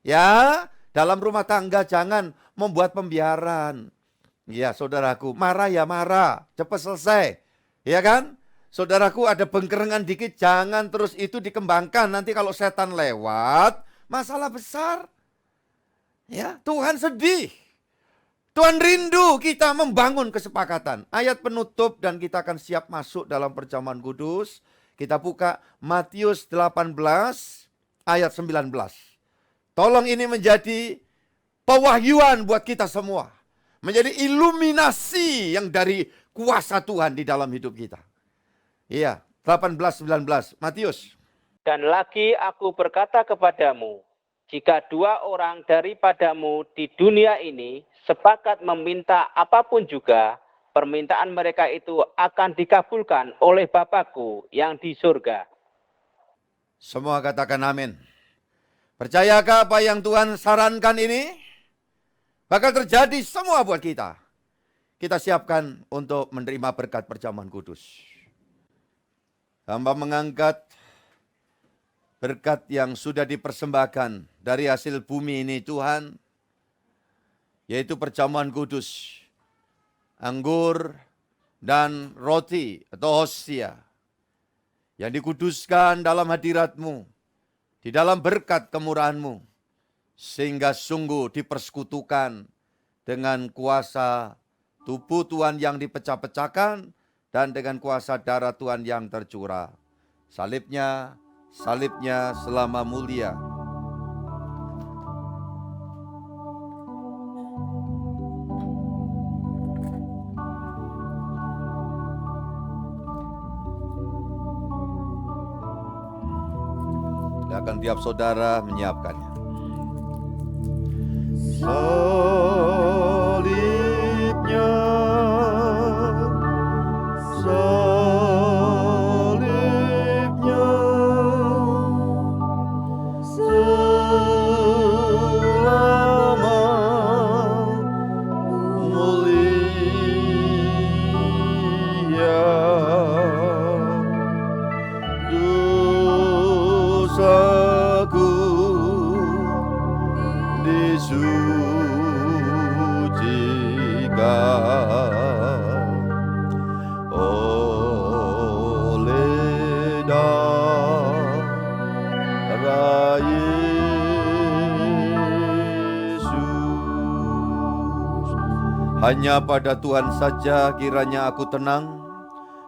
Ya, dalam rumah tangga jangan membuat pembiaran. Ya, saudaraku, marah ya marah, cepat selesai. Ya kan? Saudaraku, ada bengkerengan dikit, jangan terus itu dikembangkan. Nanti kalau setan lewat, masalah besar. Ya, Tuhan sedih. Tuhan rindu kita membangun kesepakatan. Ayat penutup dan kita akan siap masuk dalam perjamuan kudus. Kita buka Matius 18 ayat 19. Tolong ini menjadi pewahyuan buat kita semua. Menjadi iluminasi yang dari kuasa Tuhan di dalam hidup kita. Iya, 18-19. Matius. Dan lagi aku berkata kepadamu, jika 2 orang daripadamu di dunia ini sepakat meminta apapun juga, permintaan mereka itu akan dikabulkan oleh Bapakku yang di surga. Semua katakan amin. Percayakah apa yang Tuhan sarankan ini? Bakal terjadi semua buat kita. Kita siapkan untuk menerima berkat perjamuan kudus. Hamba mengangkat berkat yang sudah dipersembahkan dari hasil bumi ini Tuhan, yaitu perjamuan kudus, anggur dan roti atau hostia yang dikuduskan dalam hadirat-Mu, di dalam berkat kemurahan-Mu, sehingga sungguh dipersekutukan dengan kuasa tubuh Tuhan yang dipecah-pecahkan dan dengan kuasa darah Tuhan yang tercurah. Salibnya selama mulia. Silakan tiap saudara menyiapkannya. Salibnya, salibnya, salibnya. Hanya pada Tuhan saja kiranya aku tenang,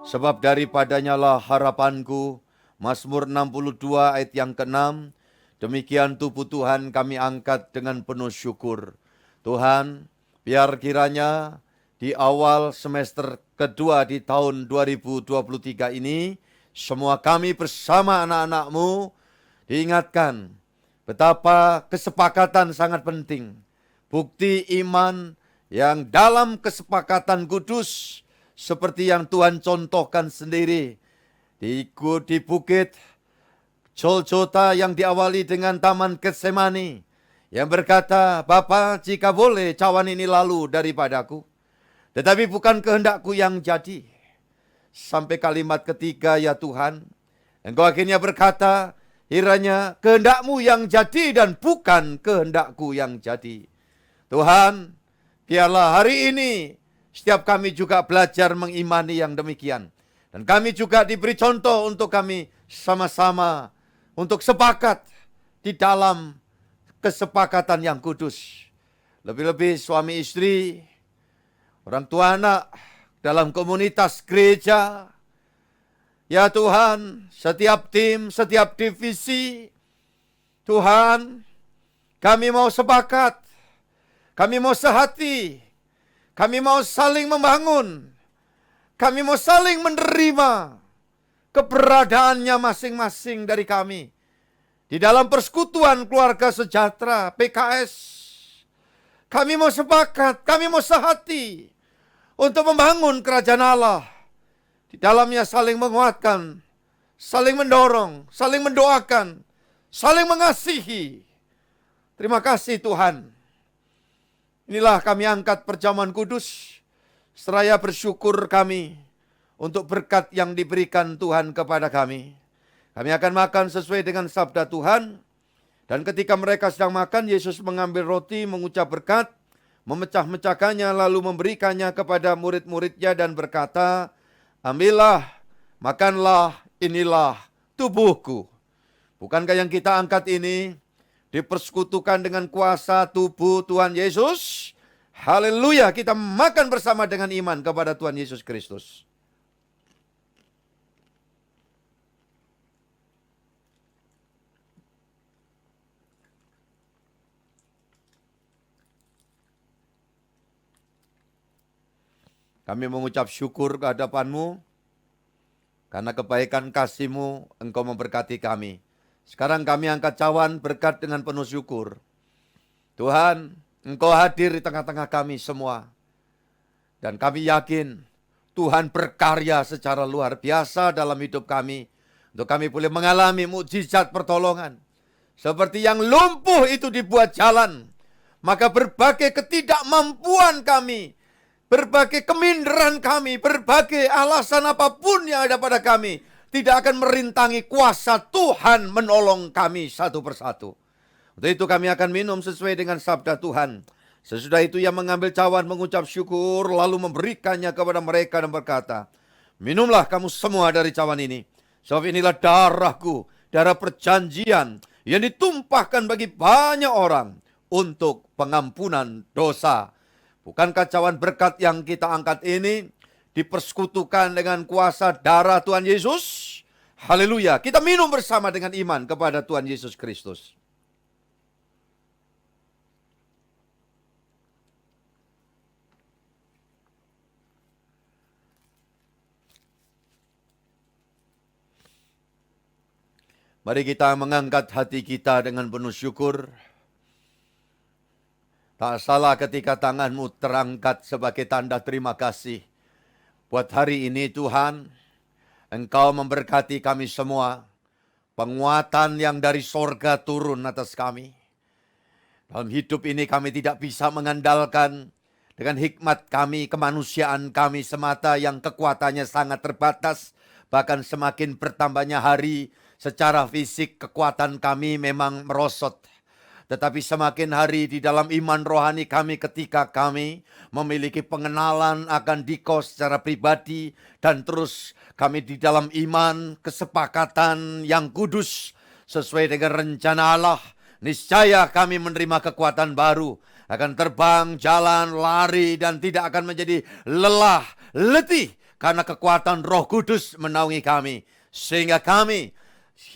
sebab daripadanya lah harapanku. Mazmur 62 ayat yang ke-6. Demikian tubuh Tuhan kami angkat dengan penuh syukur. Tuhan, biar kiranya di awal semester kedua di tahun 2023 ini, semua kami bersama anak-anak-Mu diingatkan betapa kesepakatan sangat penting. Bukti iman yang dalam kesepakatan kudus seperti yang Tuhan contohkan sendiri di bukit Golgota yang diawali dengan Taman Getsemani yang berkata, Bapa, jika boleh cawan ini lalu daripadaku, tetapi bukan kehendakku yang jadi. Sampai kalimat ketiga, ya Tuhan, Engkau akhirnya berkata, kiranya kehendak-Mu yang jadi dan bukan kehendak-Ku yang jadi. Tuhan, biarlah hari ini setiap kami juga belajar mengimani yang demikian. Dan kami juga diberi contoh untuk kami sama-sama untuk sepakat di dalam kesepakatan yang kudus. Lebih-lebih suami istri, orang tua anak, dalam komunitas gereja. Ya Tuhan, setiap tim, setiap divisi, Tuhan, kami mau sepakat, kami mau sehati, kami mau saling membangun, kami mau saling menerima keberadaannya masing-masing dari kami. Di dalam persekutuan keluarga sejahtera, PKS, kami mau sepakat, kami mau sehati untuk membangun kerajaan Allah. Di dalamnya saling menguatkan, saling mendorong, saling mendoakan, saling mengasihi. Terima kasih Tuhan. Inilah kami angkat perjamuan kudus, seraya bersyukur kami untuk berkat yang diberikan Tuhan kepada kami. Kami akan makan sesuai dengan sabda Tuhan. Dan ketika mereka sedang makan, Yesus mengambil roti, mengucap berkat, memecah-mecahkannya, lalu memberikannya kepada murid-muridnya dan berkata, ambillah, makanlah, inilah tubuhku. Bukankah yang kita angkat ini dipersekutukan dengan kuasa tubuh Tuhan Yesus? Haleluya, kita makan bersama dengan iman kepada Tuhan Yesus Kristus. Kami mengucap syukur ke hadapan-Mu, karena kebaikan kasih-Mu, Engkau memberkati kami. Sekarang kami angkat cawan berkat dengan penuh syukur. Tuhan, Engkau hadir di tengah-tengah kami semua. Dan kami yakin, Tuhan berkarya secara luar biasa dalam hidup kami. Untuk kami boleh mengalami mukjizat pertolongan. Seperti yang lumpuh itu dibuat jalan. Maka berbagai ketidakmampuan kami, berbagai keminderan kami, berbagai alasan apapun yang ada pada kami, tidak akan merintangi kuasa Tuhan menolong kami satu persatu. Untuk itu kami akan minum sesuai dengan sabda Tuhan. Sesudah itu ia mengambil cawan, mengucap syukur, lalu memberikannya kepada mereka dan berkata, minumlah kamu semua dari cawan ini, sebab inilah darahku, darah perjanjian, yang ditumpahkan bagi banyak orang untuk pengampunan dosa. Bukankah cawan berkat yang kita angkat ini dipersekutukan dengan kuasa darah Tuhan Yesus? Haleluya. Kita minum bersama dengan iman kepada Tuhan Yesus Kristus. Mari kita mengangkat hati kita dengan penuh syukur. Tak salah ketika tanganmu terangkat sebagai tanda terima kasih. Buat hari ini Tuhan, Engkau memberkati kami semua. Penguatan yang dari sorga turun atas kami. Dalam hidup ini kami tidak bisa mengandalkan dengan hikmat kami, kemanusiaan kami semata yang kekuatannya sangat terbatas. Bahkan semakin bertambahnya hari, secara fisik kekuatan kami memang merosot. Tetapi semakin hari di dalam iman rohani kami ketika kami memiliki pengenalan akan Diko secara pribadi. Dan terus kami di dalam iman kesepakatan yang kudus sesuai dengan rencana Allah. Niscaya kami menerima kekuatan baru. akan terbang, jalan, lari, dan tidak akan menjadi lelah, letih, karena kekuatan Roh Kudus menaungi kami. Sehingga kami,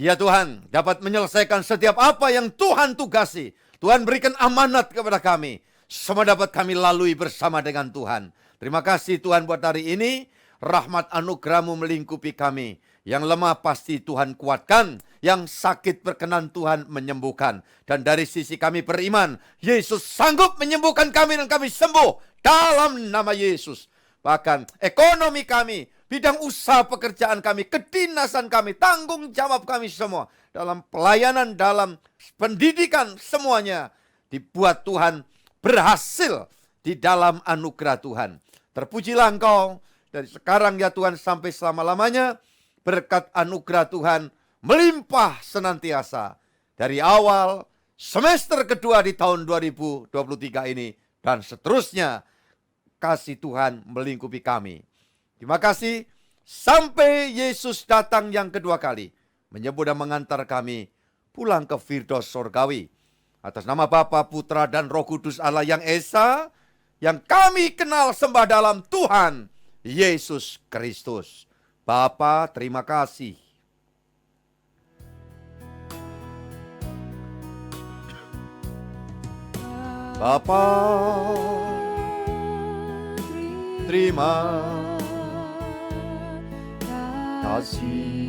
ya Tuhan, dapat menyelesaikan setiap apa yang Tuhan tugasi. Tuhan berikan amanat kepada kami. Semua dapat kami lalui bersama dengan Tuhan. Terima kasih Tuhan buat hari ini. Rahmat anugerah-Mu melingkupi kami. Yang lemah pasti Tuhan kuatkan. Yang sakit berkenan Tuhan menyembuhkan. Dan dari sisi kami beriman, Yesus sanggup menyembuhkan kami dan kami sembuh. Dalam nama Yesus. Bahkan ekonomi kami, bidang usaha pekerjaan kami, kedinasan kami, tanggung jawab kami semua. Dalam pelayanan, dalam pendidikan, semuanya dibuat Tuhan berhasil di dalam anugerah Tuhan. Terpujilah Engkau dari sekarang ya Tuhan sampai selama-lamanya. Berkat anugerah Tuhan melimpah senantiasa. Dari awal semester kedua di tahun 2023 ini dan seterusnya. Kasih Tuhan melingkupi kami. Terima kasih. Sampai Yesus datang yang kedua kali. Menyebut dan mengantar kami pulang ke Firdaus Sorgawi. Atas nama Bapa, Putra, dan Roh Kudus Allah yang Esa, yang kami kenal sembah dalam Tuhan Yesus Kristus. Bapa, terima kasih. Bapa, terima kasih.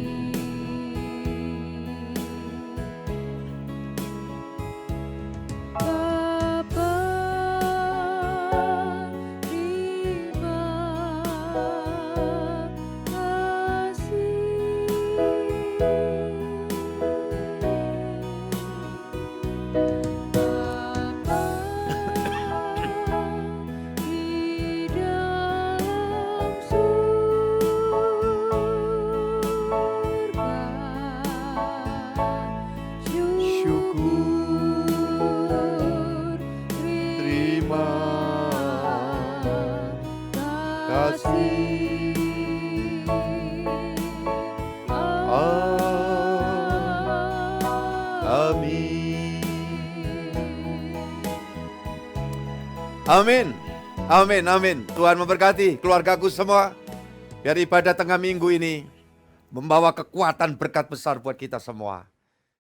Amin. Amin, amin. Tuhan memberkati keluargaku semua. Biar ibadah tengah minggu ini membawa kekuatan berkat besar buat kita semua.